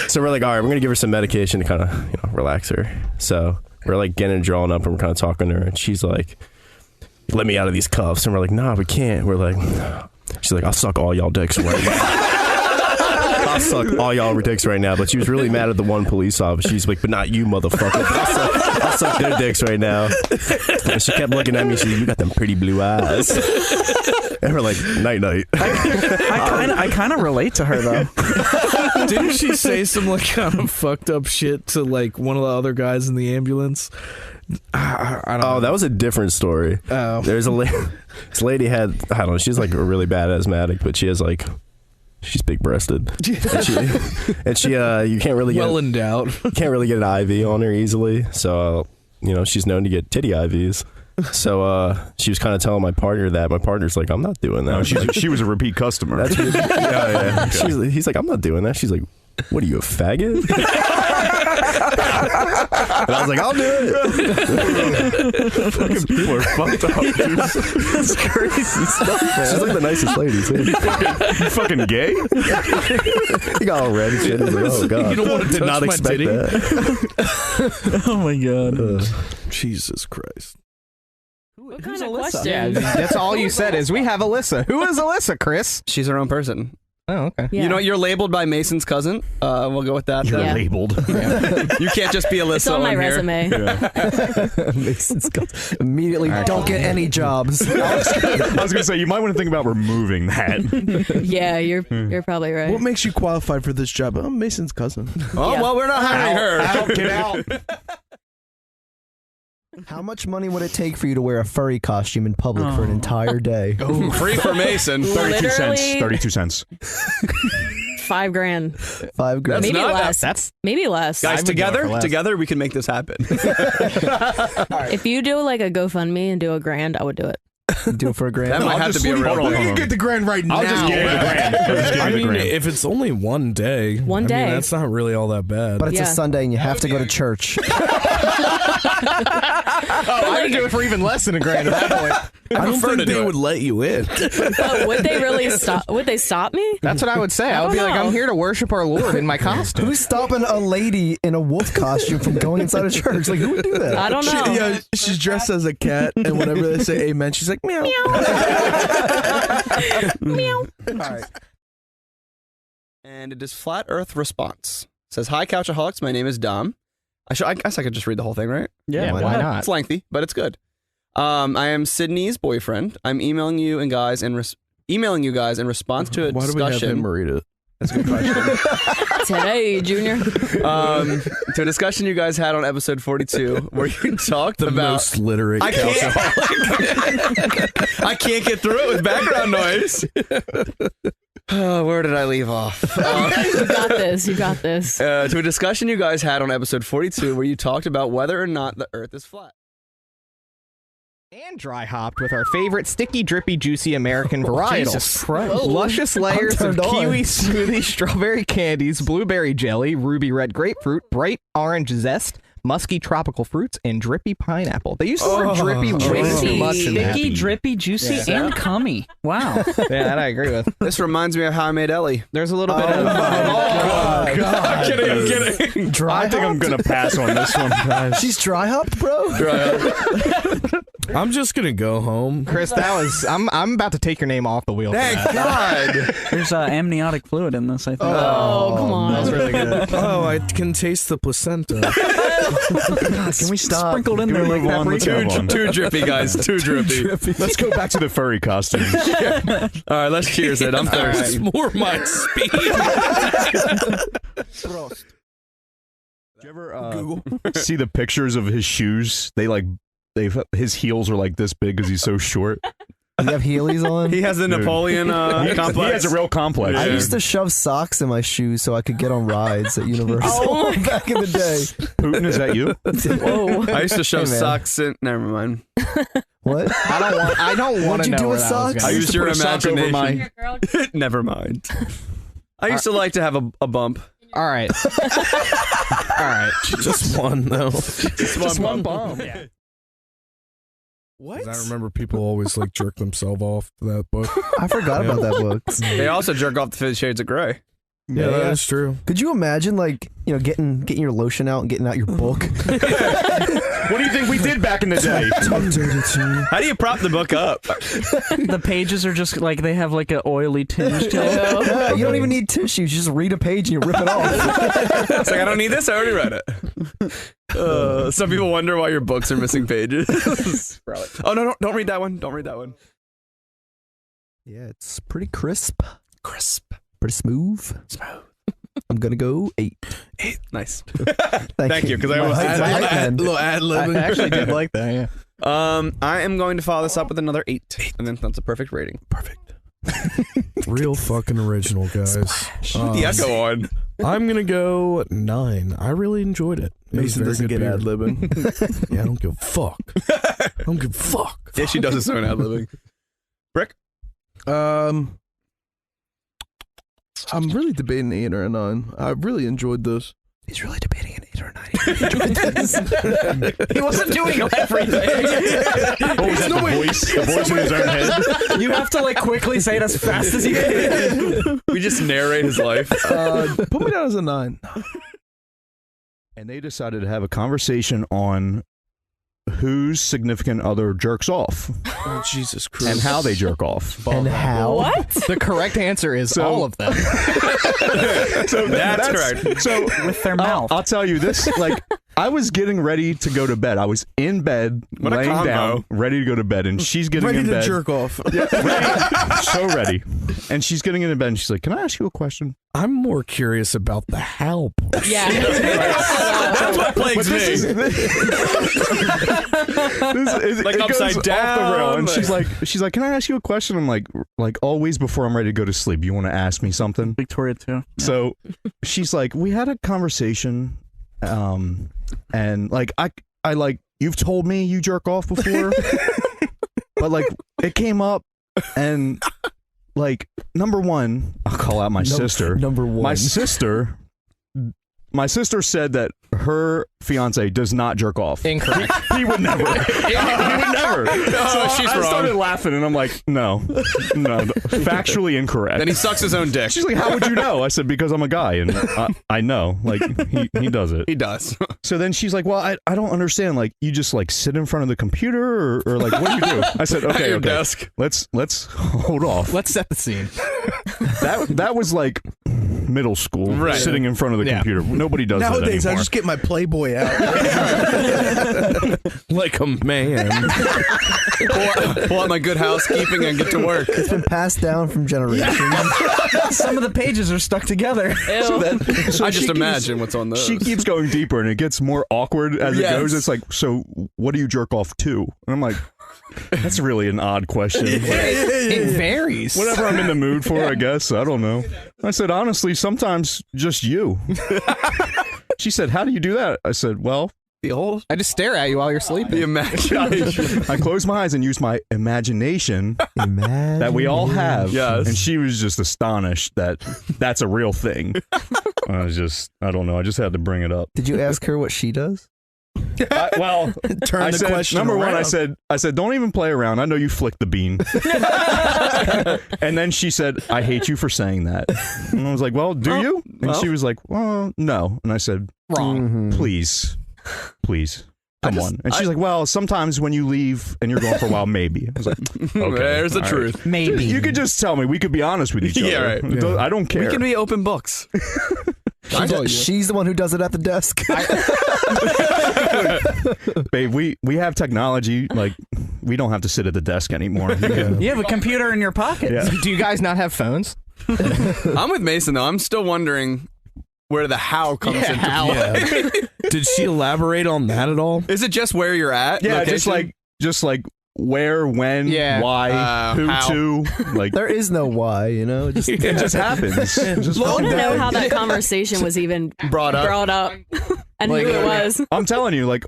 So we're like, all right, we're gonna give her some medication to kind of, relax her. So we're like getting her drawn up, and we're kind of talking to her, and she's like, "Let me out of these cuffs," and we're like, "Nah, we can't." We're like, she's like, "I'll suck all y'all dicks right now." I'll suck all y'all dicks right now. But she was really mad at the one police officer. She's like, but not you, motherfucker. I'll suck their dicks right now. And she kept looking at me. She's like, you got them pretty blue eyes. And we're like, night night. I kind of relate to her though. Didn't she say some like kind of fucked up shit to like one of the other guys in the ambulance? I don't know. That was a different story. Oh. There's this lady had, I don't know, she's like a really bad asthmatic, but she has like, she's big breasted. And she you can't really get endowed. You can't really get an IV on her easily. So, she's known to get titty IVs. So she was kind of telling my partner that. My partner's like, I'm not doing that. No, she was a repeat customer. Yeah. He's like, I'm not doing that. She's like, what are you, a faggot? And I was like, I'll do it. Fucking people are fucked up, dude. That's crazy stuff, man. She's like the nicest lady, too. You fucking gay? He got all red and shit. He's like, oh, God. You don't want to Did touch not my expect titty? that. Oh my god. Jesus Christ. What kind of question? Yeah, that's all you said is we have Alyssa. Who is Alyssa, Chris? She's her own person. Oh, okay. Yeah. You know, you're labeled by Mason's cousin. We'll go with that. You're Yeah. labeled. You can't just be Alyssa. It's on my here. resume. Immediately, don't get any jobs. I was gonna say you might want to think about removing that. Yeah, you're probably right. What makes you qualified for this job? I'm Mason's cousin. Oh Yeah. well, we're not hiring her. Out, get out. How much money would it take for you to wear a furry costume in public for an entire day? Free for Mason. 32 cents. Literally- 32 cents. $5 grand. $5 grand. Maybe not- less. That's Maybe less. Guys, I would go for less. together, we can make this happen. If you do like a GoFundMe and do $1,000, I would do it. Do it for $1 grand. That might have to be a real hold on, We hold can on. get the grand right now. I'll just give you the grand. I'll just give I you the mean, grand. if it's only one day. One I day. mean, that's not really all that bad. But it's a Yeah. Sunday and you have to go to church. I would do it for even less than $1 grand at that point. I don't prefer to think do they it. would let you in. But would they really stop? Would they stop me? That's what I would say. I would be like, know. I'm here to worship our Lord in my costume. Who's stopping a lady in a wolf costume from going inside a church? Like, who would do that? I don't know. She's dressed as a cat, and whenever they say amen, she's like, meow. Meow. All right. And it is Flat Earth Response. It says, hi, Couchaholics. My name is Dom. I guess I could just read the whole thing, right? Yeah, why not? It's lengthy, but it's good. I am Sydney's boyfriend. I'm emailing you guys in response to a Why do we have discussion. him read it? That's a good question. Today, Junior. To a discussion you guys had on episode 42, where you talked The about. most literate I can't. I can't get through it with background noise. Where did I leave off? You got this. You got this. To a discussion you guys had on episode 42, where you talked about whether or not the Earth is flat. And dry hopped with our favorite sticky, drippy, juicy American varietals. Jesus Christ. Luscious layers of turned on. kiwi smoothie, strawberry candies, blueberry jelly, ruby red grapefruit, bright orange zest, musky tropical fruits, and drippy pineapple. They use the word drippy way too much in that. Sticky, drippy, juicy, and cummy. Wow. Yeah, that I agree with. This reminds me of How I Met Ellie. There's a little bit of... God. I'm kidding. Dry I think I'm hopped? gonna pass on this one, guys. She's dry hopped, bro? I'm just gonna go home. Chris, that was... I'm about to take your name off the wheel. Thank God. There's amniotic fluid in this, I think. Oh, come on. That's really good. Oh, I can taste the placenta. God, can we stop? Sprinkled in there like move on? Let's paprika. move on. Too drippy, guys. Too drippy. Let's go back to the furry costumes. All right, let's cheers it. I'm thirsty. It's more my speed. Did you ever see the pictures of his shoes? His heels are like this big because he's so short. You have Heelys on? He has the Dude. Napoleon complex. He has a real complex. I Yeah. used to shove socks in my shoes so I could get on rides at Universal back in the day. Putin, is that you? Whoa. I used to shove Hey, man. socks in. Never mind. What? I don't want What'd to you know do where with that was socks? going. I Use used to your put a sock over imagination. my. Never mind. I used to like to have a bump. All right. All right. Just one though. Just one bump. Yeah. What? 'Cause I remember people always like jerk themselves off to that book. I forgot about that book. They also jerk off the 50 Shades of Grey. Yeah, that's true. Could you imagine, like, you know, getting your lotion out and getting out your book? What do you think we did back in the day? How do you prop the book up? The pages are just like they have like an oily tinge to it. Yeah, you don't even need tissues. You just read a page and you rip it off. It's like, I don't need this. I already read it. Some people wonder why your books are missing pages. Oh, no, don't read that one. Don't read that one. Yeah, it's pretty crisp. Pretty smooth. I'm gonna go 8. Nice. Thank you, because I was Little ad libbing. I actually did like that. Yeah. I am going to follow this up with another 8. And then that's a perfect rating. Perfect. Real fucking original, guys. The echo on. I'm gonna go 9. I really enjoyed it. Mason doesn't get ad libbing. Yeah, I don't give a fuck. I don't give a fuck. Yeah, she does his own ad libbing. Brick? I'm really debating 8 or a 9. I really enjoyed this. He's really debating an 8 or a 9. He wasn't doing everything. Oh, was that the voice? The voice in his own head? You have to like quickly say it as fast as you can. We just narrate his life. Put me down as a 9. And they decided to have a conversation on whose significant other jerks off Oh, Jesus Christ. and how they jerk off. And how? What? The correct answer is all of them. So that's correct. So With their mouth. I'll tell you this, like, I was getting ready to go to bed. I was in bed, What a laying combo. down, ready to go to bed, and she's getting Ready in to bed. jerk off. Yeah, ready. So ready. And she's getting in bed, and she's like, "Can I ask you a question?" I'm more curious about the how portion. Yeah. That's what plagues me. Like it goes upside off down, the rail, and like- she's like, "Can I ask you a question?" I'm like always before I'm ready to go to sleep, you want to ask me something? Victoria too. So she's like, "We had a conversation, and like I like you've told me you jerk off before, but like it came up, and like number one, I'll call out my sister. Number 1. My sister said that her fiance does not jerk off. Incorrect. He would never. He would never. So she's I wrong. started laughing, and I'm like, no, factually incorrect. Then he sucks his own dick. She's like, how would you know? I said, because I'm a guy, and I know. Like, he does it. He does. So then she's like, well, I don't understand. Like, you just, like, sit in front of the computer, or like, what do you do? I said, At okay, your okay. desk. Let's hold off. Let's set the scene. That was, like, middle school, Right. sitting in front of the Yeah. computer. Nobody does that Nowadays, I anymore. just get my Playboy out. Like a man. Pull out my good housekeeping and get to work. It's been passed down from generations. Some of the pages are stuck together. So I she just keeps- imagine what's on those. She keeps going deeper, and it gets more awkward as Yes. it goes. It's like, so what do you jerk off to? And I'm like, that's really an odd question. It varies. Whatever I'm in the mood for, I guess. I don't know. I said, honestly, sometimes just you. She said, how do you do that? I said, well, the whole I just stare at you while you're sleeping. the imagination. I close my eyes and use my imagination that we all have. Yes. And she was just astonished that that's a real thing. I don't know. I just had to bring it up. Did you ask her what she does? Well, Turn I the said, question number one, around. I said, don't even play around. I know you flicked the bean. And then she said, I hate you for saying that. And I was like, well, do you? And she was like, well, no. And I said, Wrong. please, come on. And she's like, well, sometimes when you leave and you're gone for a while, maybe. I was like, okay, There's the all right. truth. Maybe. You could just tell me. We could be honest with each other. Yeah, right. It does- I don't care. We can be open books. She's the one who does it at the desk. Babe, we have technology. Like, we don't have to sit at the desk anymore. You can- You have a computer in your pocket. Yeah. Do you guys not have phones? I'm with Mason though. I'm still wondering where the how comes into play. Did she elaborate on that at all? Is it just where you're at? Yeah, Location? just like where, when, Yeah. why, who how. to. Like, There is no why, you know. It just it just happens. Just I want to know how that conversation was even Brought up. and Like, who it was. I'm telling you, like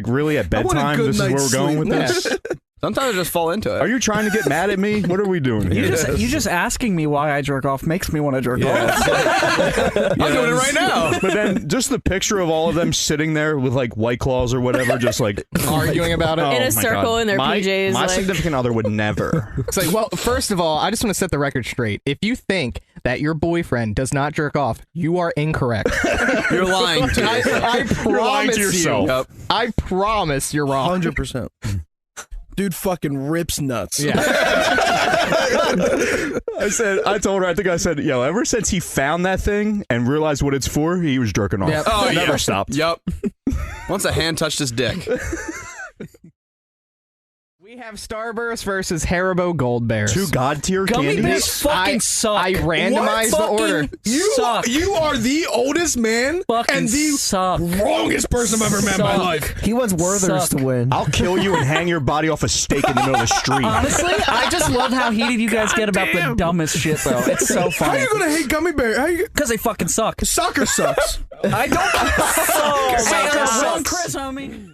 really at I want a bedtime, good this is where we're night's going sleep. with this. Sometimes I just fall into it. Are you trying to get mad at me? What are we doing here? You just asking me why I jerk off makes me want to jerk off. I'm doing it right now. But then just the picture of all of them sitting there with like White Claws or whatever, just like Arguing about it. In a my circle God. in their my, PJs, My like- significant other would never. It's like, well, first of all, I just want to set the record straight. If you think that your boyfriend does not jerk off, you are incorrect. You're lying to yourself. I promise You're lying to yourself. Yep. I promise you're wrong. 100%. Dude fucking rips nuts. Yeah. I told her, I think I said, yo, ever since he found that thing and realized what it's for, he was jerking off. Yep. Oh, Never stopped. Yep. Once a hand touched his dick. We have Starburst versus Haribo Gold Bears. 2 god tier Gummy candies. bears fucking suck. I randomized the order. You are the oldest man Fucking and the suck. wrongest person I've ever met in my Suck. life. He wants Werther's Suck. to win. I'll kill you and hang your body off a stake in the middle of the street. Honestly, I just love how heated you guys get about the dumbest shit, though. It's so How funny. you gonna hate gummy bear? How you? Because they fucking suck. Soccer sucks. I don't. Soccer Wrong sucks. Chris, homie.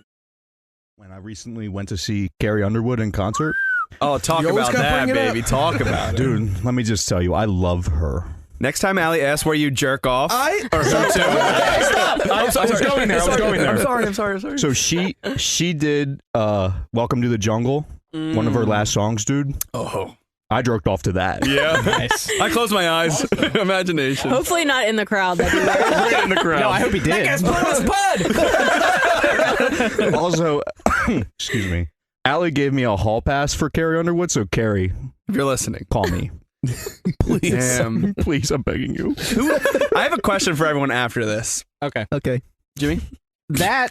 When I recently went to see Carrie Underwood in concert, Oh, talk You always about gotta that, bring it up. baby. Talk about it. dude, let me just tell you, I love her. Next time Allie asks where you jerk off, I I was going there. I'm sorry. So she did Welcome to the Jungle, one of her last songs, dude. Oh. I jerked off to that. Yeah. Nice. I closed my eyes. Imagination. Hopefully not in the crowd. That'd be weird. Right in the crowd. No, I hope he did. Also, excuse me, Allie gave me a hall pass for Carrie Underwood, so Carrie, If you're listening. call me. Please. Damn. Please, I'm begging you. I have a question for everyone after this. Okay. Okay. Jimmy? That.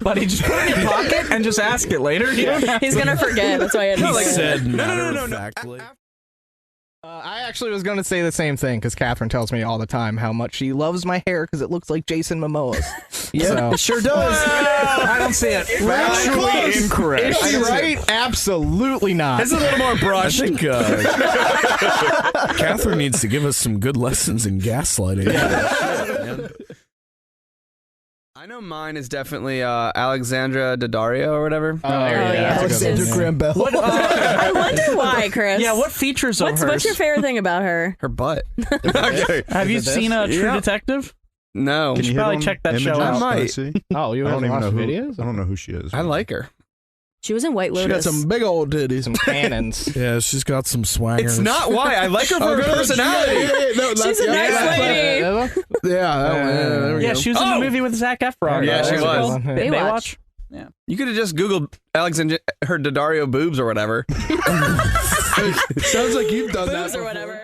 Buddy, just put it in your pocket and just ask it later. You don't have He's gonna forget. That's why I had to He say it. said no. factly. I actually was going to say the same thing because Catherine tells me all the time how much she loves my hair because it looks like Jason Momoa's. Yeah, it sure does. I don't see it. Factually incorrect. Is she right? Absolutely not. It's a little more I brushed. think Catherine needs to give us some good lessons in gaslighting. I know mine is definitely Alexandra Daddario or whatever. Oh, there you go. yeah. That's a good Alexander one. Graham Bell. I wonder why, Chris. Yeah, what features of hers? What's your favorite thing about her? Her butt. Okay. Have you seen True Yeah. Detective? No. Can you hit probably on check that show images? out. I might. Can I see? Oh, you I don't haven't even know watched who. videos? I don't know who she is. I like her. She was in White She got Lotus. some big old titties. Some cannons. Yeah, she's got some swagger. It's not why. I like her for her good. personality. No, She's a nice lady. Yeah, that one. There we Yeah, go. she was in Oh! the movie with Zac Efron. Yeah, she What's it was. called? Baywatch. Yeah. You could have just Googled Alexandra, her Daddario boobs or whatever. Sounds like you've done that Boobs or before. whatever.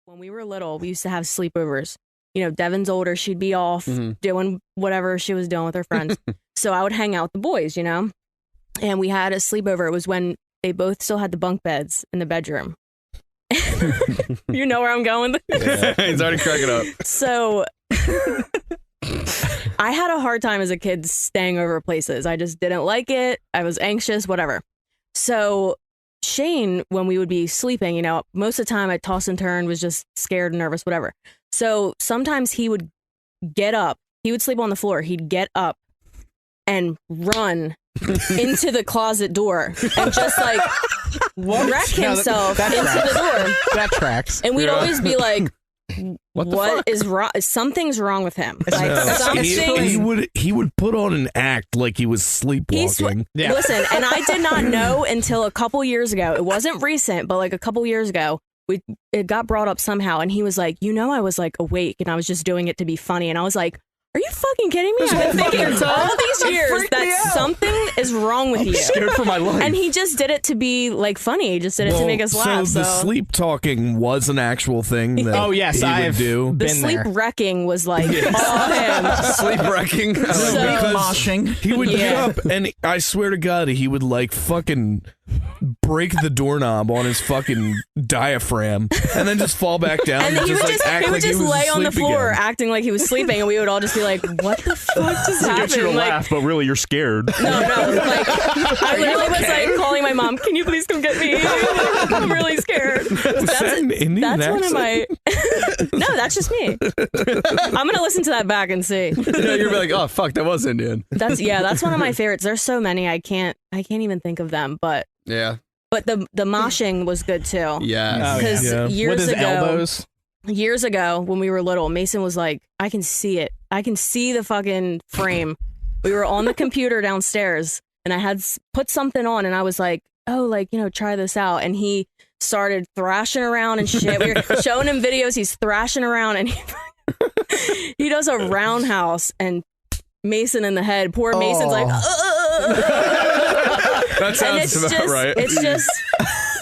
When we were little, we used to have sleepovers. You know, Devin's older. She'd be off doing whatever she was doing with her friends. So I would hang out with the boys, you know? And we had a sleepover. It was when they both still had the bunk beds in the bedroom. You know where I'm going with this? He's already cracking up. So I had a hard time as a kid staying over places. I just didn't like it. I was anxious, whatever. So Shane, when we would be sleeping, you know, most of the time I'd toss and turn, was just scared and nervous, whatever. So sometimes he would get up. He would sleep on the floor. He'd get up and run into the closet door and just like wreck himself into the door. That tracks. And we'd always be like, What is wrong? Something's wrong with him. Like He something. he would put on an act like he was sleepwalking. Yeah. Listen, and I did not know until a couple years ago. It wasn't recent, but like a couple years ago, it got brought up somehow, and he was like, "You know, I was like awake, and I was just doing it to be funny." And I was like, "Are you fucking kidding me? I've been thinking all these years that something is wrong with you." Scared for my life. And he just did it to be like funny. He just did it to make us laugh. So the sleep talking was an actual thing that Oh, yes, he I've would do. the been sleep there. wrecking was like all him. Sleep wrecking. So- moshing. He would get Yeah. up and I swear to God, he would like fucking break the doorknob on his fucking diaphragm and then just fall back down And and he would just like just, act he would like just he was lay on the asleep floor again. acting like he was sleeping, and we would all just be like, "What the fuck just Get you to happened?" Like, laugh, but really you're scared. no, like I literally was like calling my mom, "Can you please come get me? I'm really scared." that an Indian That's one of my. accent? No, that's just me. I'm gonna listen to that back and see. Yeah, you're like, oh fuck, that was Indian. That's one of my favorites. There's so many I can't even think of them, but Yeah. the moshing was good too. Yeah. Because Yeah. With years his ago, elbows. years ago when we were little, Mason was like, I can see it. I can see the fucking frame. We were on the computer downstairs and I had put something on and I was like, oh, like, you know, try this out. And he started thrashing around and shit. We were showing him videos. He's thrashing around and he does a roundhouse and Mason in the head. Poor Mason's like, That sounds about right. It's just,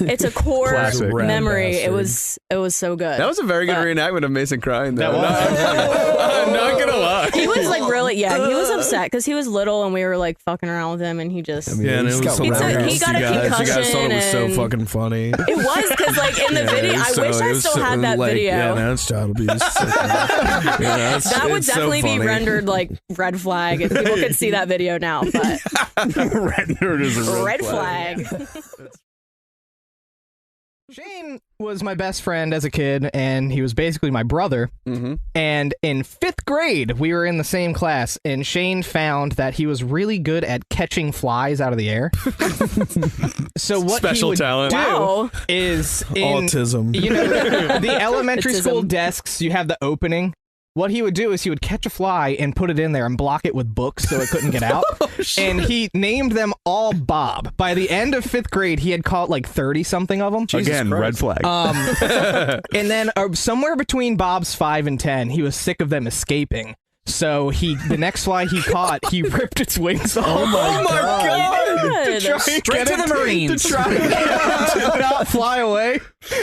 it's a core Classic. memory. It Bastard. was so good. That was a very good reenactment of Mason crying, though. I'm not gonna lie. He was like really, he was upset because he was little and we were like fucking around with him and he just. Yeah, and it was He got a concussion. You guys thought it was so and- fucking funny. It was because like in the video, I wish I still had that video. Yeah, no, it's child abuse. That would definitely be rendered like red flag if people could see that video now. But Rendered as a red flag. Shane was my best friend as a kid, and he was basically my brother. Mm-hmm. And in 5th grade, we were in the same class, and Shane found that he was really good at catching flies out of the air. So what Special he would talent. do Wow. is in Autism. you know the elementary school Autism. desks, you have the opening. What he would do is he would catch a fly and put it in there and block it with books so it couldn't get out. And he named them all Bob. By the end of 5th grade, he had caught like 30-something of them. Again, red flag. And then somewhere between Bob's 5 and 10, he was sick of them escaping. So the next fly he caught, he ripped its wings off. Oh my Good. Straight to the Marines. To try and get it to not fly away.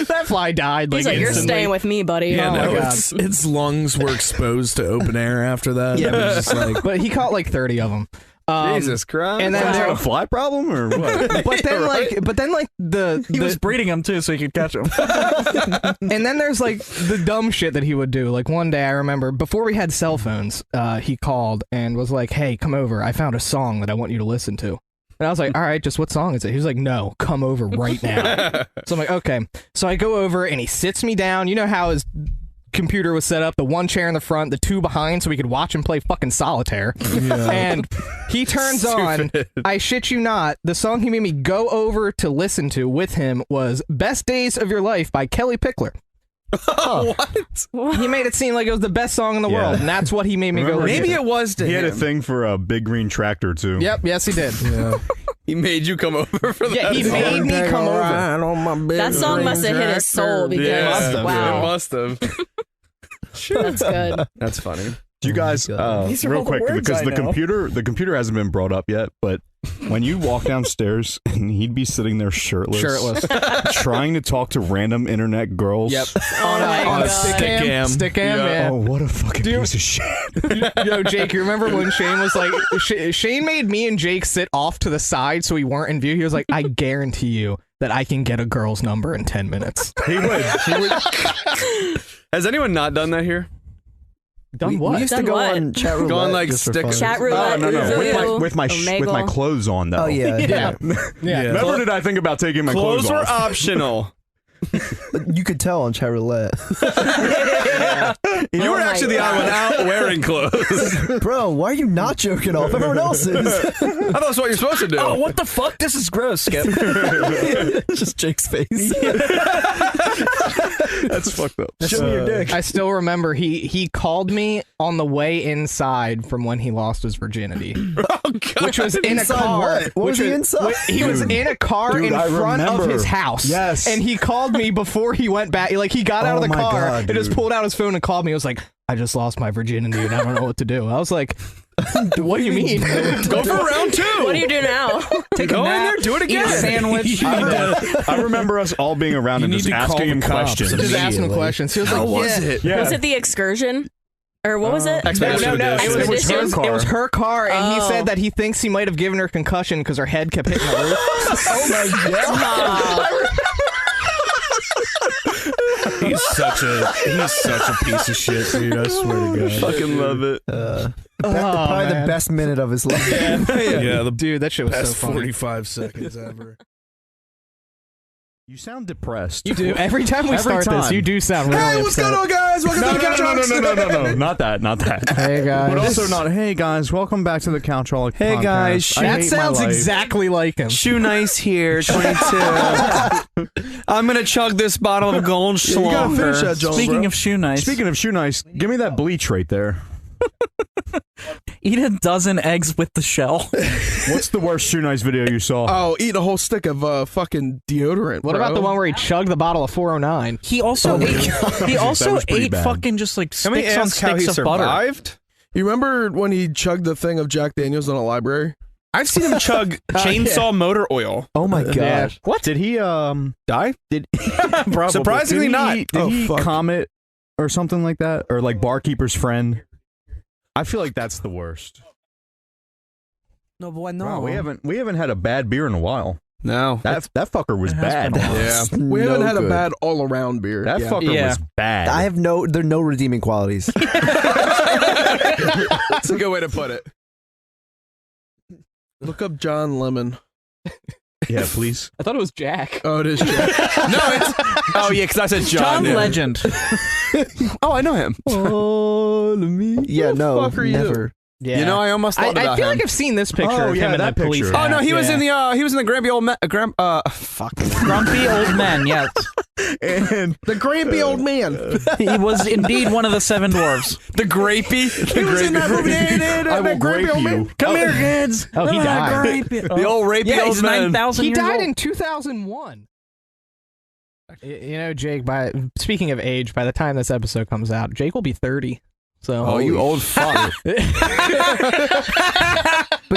That fly died. He's like, you're instantly. staying with me, buddy. Yeah, Oh my no, God. its lungs were exposed to open air after that. Yeah, It was just like, But he caught like 30 of them. Jesus Christ. And then Is that there, a fly problem or what? but then like the He was breeding them too, so he could catch them. and then there's like the dumb shit that he would do. Like one day I remember before we had cell phones, he called and was like, "Hey, come over. I found a song that I want you to listen to." And I was like, all right, just what song is it? He was like, no, come over right now. So I'm like, okay. So I go over and he sits me down. You know how his computer was set up, the one chair in the front, the two behind, so we could watch him play fucking solitaire. And he turns on, I shit you not, the song he made me go over to listen to with him was Best Days of Your Life by Kelly Pickler. What? He made it seem like it was the best song in the Yeah. world, and that's what he made me go listen Maybe to. it was to He him. had a thing for a big green tractor too. Yep, yes he did. He made you come over for that. Yeah, he made me come over. That song must have hit his soul because It wow, must have. that's good. That's funny. Do you guys These are real all the quick words because I the know. computer hasn't been brought up yet, but when you walk downstairs and he'd be sitting there shirtless, trying to talk to random internet girls. Yep. Oh my on a God. stick cam, yeah. Oh, what a fucking piece of shit. Yo, Jake, you remember when Shane was like, Shane made me and Jake sit off to the side so we weren't in view. He was like, I guarantee you that I can get a girl's number in 10 minutes. He would. Has anyone not done that here? Done what? We used to Done go what? on chat roulette. Go on, like, just for stick- fun. Chat roulette. No. Voodoo, With my Omegle. clothes on though. Oh yeah. Yeah. Yeah. Never did I think about taking my clothes Clothes were off. optional. You could tell on chat roulette. You Oh were my actually the God. odd one out wearing clothes. Bro, why are you not joking off? Everyone else is. I thought that's what you're supposed to do. Oh, what the fuck? This is gross, Skip. It's just Jake's face. That's fucked up. Show me your dick. I still remember he called me on the way inside from when he lost his virginity. Which was in a Inside car. what? What was which he inside? He was in a car Dude, in I front of remember. his house. Yes. And he called me before he went back. Like, he got out of Oh the my car God, and just dude. pulled out his phone and called me. He was like, I just lost my virginity and I don't know what to do. I was like, what do you mean? Go for round two. What do you do now? Take a Go in nap, there, do it eat a again. sandwich. I remember us all being around You and need just to call asking the him cops. questions. Just asking him Immediately. questions. He was How like, was yeah. it? Yeah. Was it the excursion? Or what was it? No, Expedition no, Edition. it was her Expedition? car. It was her car, and he Oh. said that he thinks he might have given her concussion because her head kept hitting the roof. Oh my god. he's such a piece of shit, dude. I swear to God. Fucking love it. Probably the man. best minute of his life. Yeah, the Dude, that shit was best so funny. 45 seconds ever. You sound depressed. You do. Every time we Every start this, time. you do sound really Hey, what's upset. going on, guys? Welcome to the Couchaholics. No. Not that. Hey, guys. But also not, hey guys, welcome back to the Couchaholics Hey, podcast. guys, I That hate my sounds life. exactly like him. Shoe Nice here, 22. I'm gonna chug this bottle of gold You gotta finish that, Jones, Speaking bro. of shoe nice, Speaking of shoe nice, give me that bleach right there. Eat a dozen eggs with the shell. What's the worst Shoe Nice video you saw? Oh, eat a whole stick of fucking deodorant. What about the one where he chugged the bottle of 409? He also ate. He also was pretty ate bad. fucking just like Can we sticks on ask how he sticks of butter. survived? You remember when he chugged the thing of Jack Daniels in a library? I've seen him chug chainsaw motor oil. Oh my gosh. What did he Die? did Surprisingly not. Did Oh, he fuck. Comet or something like that, or like Barkeeper's Friend? I feel like that's the worst. No, boy, no. Wow, we haven't had a bad beer in a while. No. That fucker was bad. Yeah. We haven't had a good. bad all around beer. That fucker Yeah. was bad. I have there are no redeeming qualities. That's a good way to put it. Look up John Lemon. yeah, please. I thought it was Jack. Oh, it is Jack. No, it's. Oh, yeah, because I said John. John yeah. Legend. Oh, I know him. Oh, me. Yeah, no, fuck are you? never. Yeah. You know, I almost thought I about feel him. like I've seen this picture Oh, of yeah, him in that the police picture. hat. Oh no, he was Yeah. in the grumpy old fuck. Grumpy old men. Yes, And The grampy old man. he was indeed one of the 7 dwarves. The grapey. The grapey. I will grape you. Come here, kids. Oh, he died. The old rapey Yeah, old he's man. 9,000 He years died old. in 2001. You know, Jake, speaking of age, by the time this episode comes out, Jake will be 30. So Oh, you old fuck. But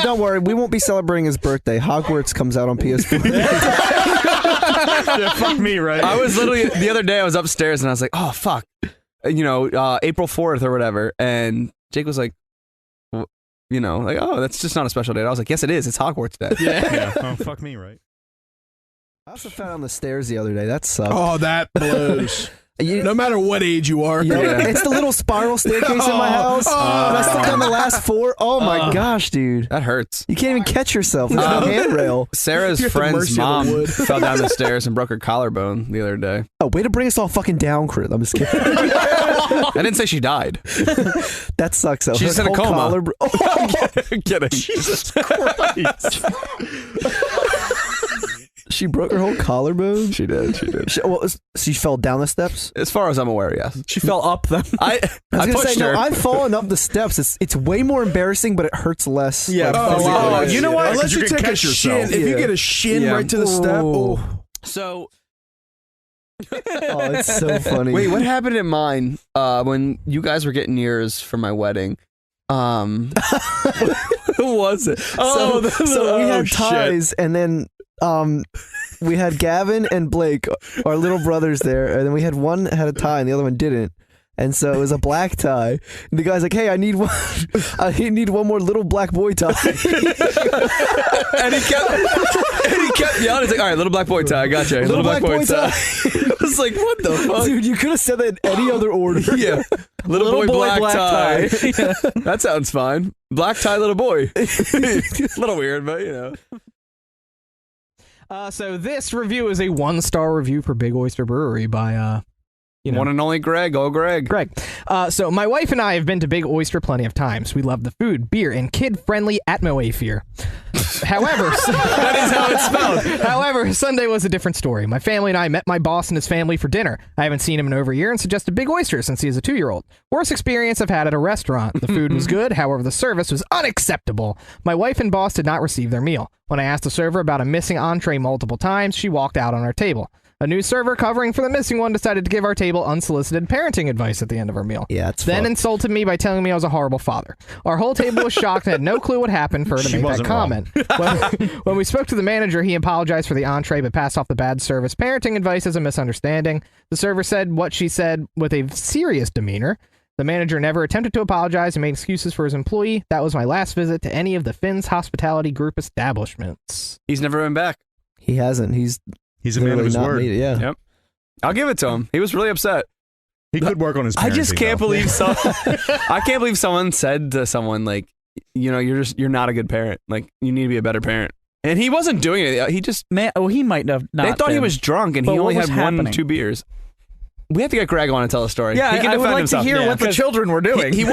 don't worry, we won't be celebrating his birthday. Hogwarts comes out on PS4. Yeah, fuck me, right? I was literally the other day. I was upstairs and I was like, "Oh fuck," you know, April 4th or whatever. And Jake was like, you know, like, "Oh, that's just not a special date." I was like, "Yes, it is. It's Hogwarts Day." yeah. Oh, fuck me, right? I also found on the stairs the other day. That sucked. Oh, that blows. You- No matter what age you are. Yeah, it's the little spiral staircase in my house. And I slipped on the last 4. Oh my gosh, dude. That hurts. You can't even catch yourself. There's no handrail. Sarah's You're at the friend's mercy of the mom wood. fell down the stairs and broke her collarbone the other day. Oh, way to bring us all fucking down, Chris. I'm just kidding. I didn't say she died. That sucks, though. She's Her in a whole coma. collar Kidding. Jesus Christ. She broke her whole collarbone? She did. She fell down the steps? As far as I'm aware, yes. She fell up them. I I was going to pushed say, her. no, I've fallen up the steps. It's way more embarrassing, but it hurts less. Yeah. Like, Oh, physically. wow. You know what? Unless You you can take a catch shin. yourself. If you Yeah. get a shin Yeah. right to the step. Oh. So Oh, it's so funny. wait, what happened at mine when you guys were getting yours for my wedding? Who was it? So we had ties, and then we had Gavin and Blake, our little brothers there, and then we had one had a tie and the other one didn't. And so it was a black tie. And the guy's like, "Hey, I need one. I need one more little black boy tie." and he kept yelling. He's like, "All right, little black boy tie, I got you. Little black boy tie." I was like, "What the fuck, Dude, you could have said that in any other order. Yeah, little boy black tie. That sounds fine. Black tie, little boy. A little weird, but you know. So this review is a 1-star review for Big Oyster Brewery by One and only Greg. Oh, Greg. Greg. So my wife and I have been to Big Oyster plenty of times. We love the food, beer, and kid-friendly atmosphere. However, That is how it's spelled. However, Sunday was a different story. My family and I met my boss and his family for dinner. I haven't seen him in over a year and suggested Big Oyster since he is a 2-year-old. Worst experience I've had at a restaurant. The food was good, however, the service was unacceptable. My wife and boss did not receive their meal. When I asked the server about a missing entree multiple times, she walked out on our table. A new server covering for the missing one decided to give our table unsolicited parenting advice at the end of our meal. Yeah, it's Then fucked. insulted me by telling me I was a horrible father. Our whole table was shocked and had no clue what happened for her to She make that wasn't comment. When we spoke to the manager, he apologized for the entree but passed off the bad service parenting advice as a misunderstanding. The server said what she said with a serious demeanor. The manager never attempted to apologize and made excuses for his employee. That was my last visit to any of the Finn's Hospitality Group establishments. He's never been back. He hasn't. He's He's a man of literally his not word. made it. Yeah. Yep. I'll give it to him. He was really upset. He could work on his I just parenting, can't though. believe I can't believe someone said to someone like, you know, you're not a good parent. Like, you need to be a better parent. And he wasn't doing it. He just Man, he might have not. they thought he been. was drunk and But he what only was had 1 happening? 2 beers. We have to get Greg on and tell a story. Yeah, he can I would defend like himself. to hear what the children were doing. He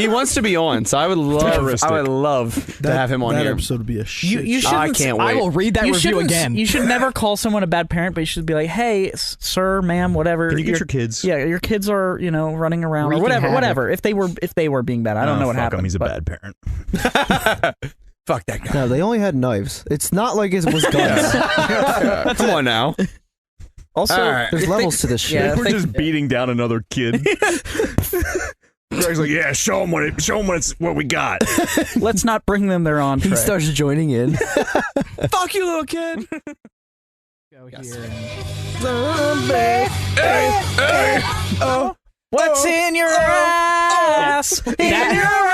wants to be on, so I would love to have him on that here. episode would be a shit. You show. shouldn't. I can't wait. I will read that review shouldn't- again. You should never call someone a bad parent, but you should be like, "Hey, sir, ma'am, whatever. Can you get your kids? Yeah, your kids are, running around or Wreaking whatever, havoc. whatever. If they were being bad, I don't know what fuck happened. him, he's a but- bad parent. Fuck that guy. No, they only had knives. It's not like it was guns. Come on now. Also, All right. There's levels to this shit. Yeah, We're just beating down another kid. Greg's like, yeah, show him what we got. let's not bring them their entree. He starts joining in. Fuck you, little kid. Go Yes. here. What's in your ass? In your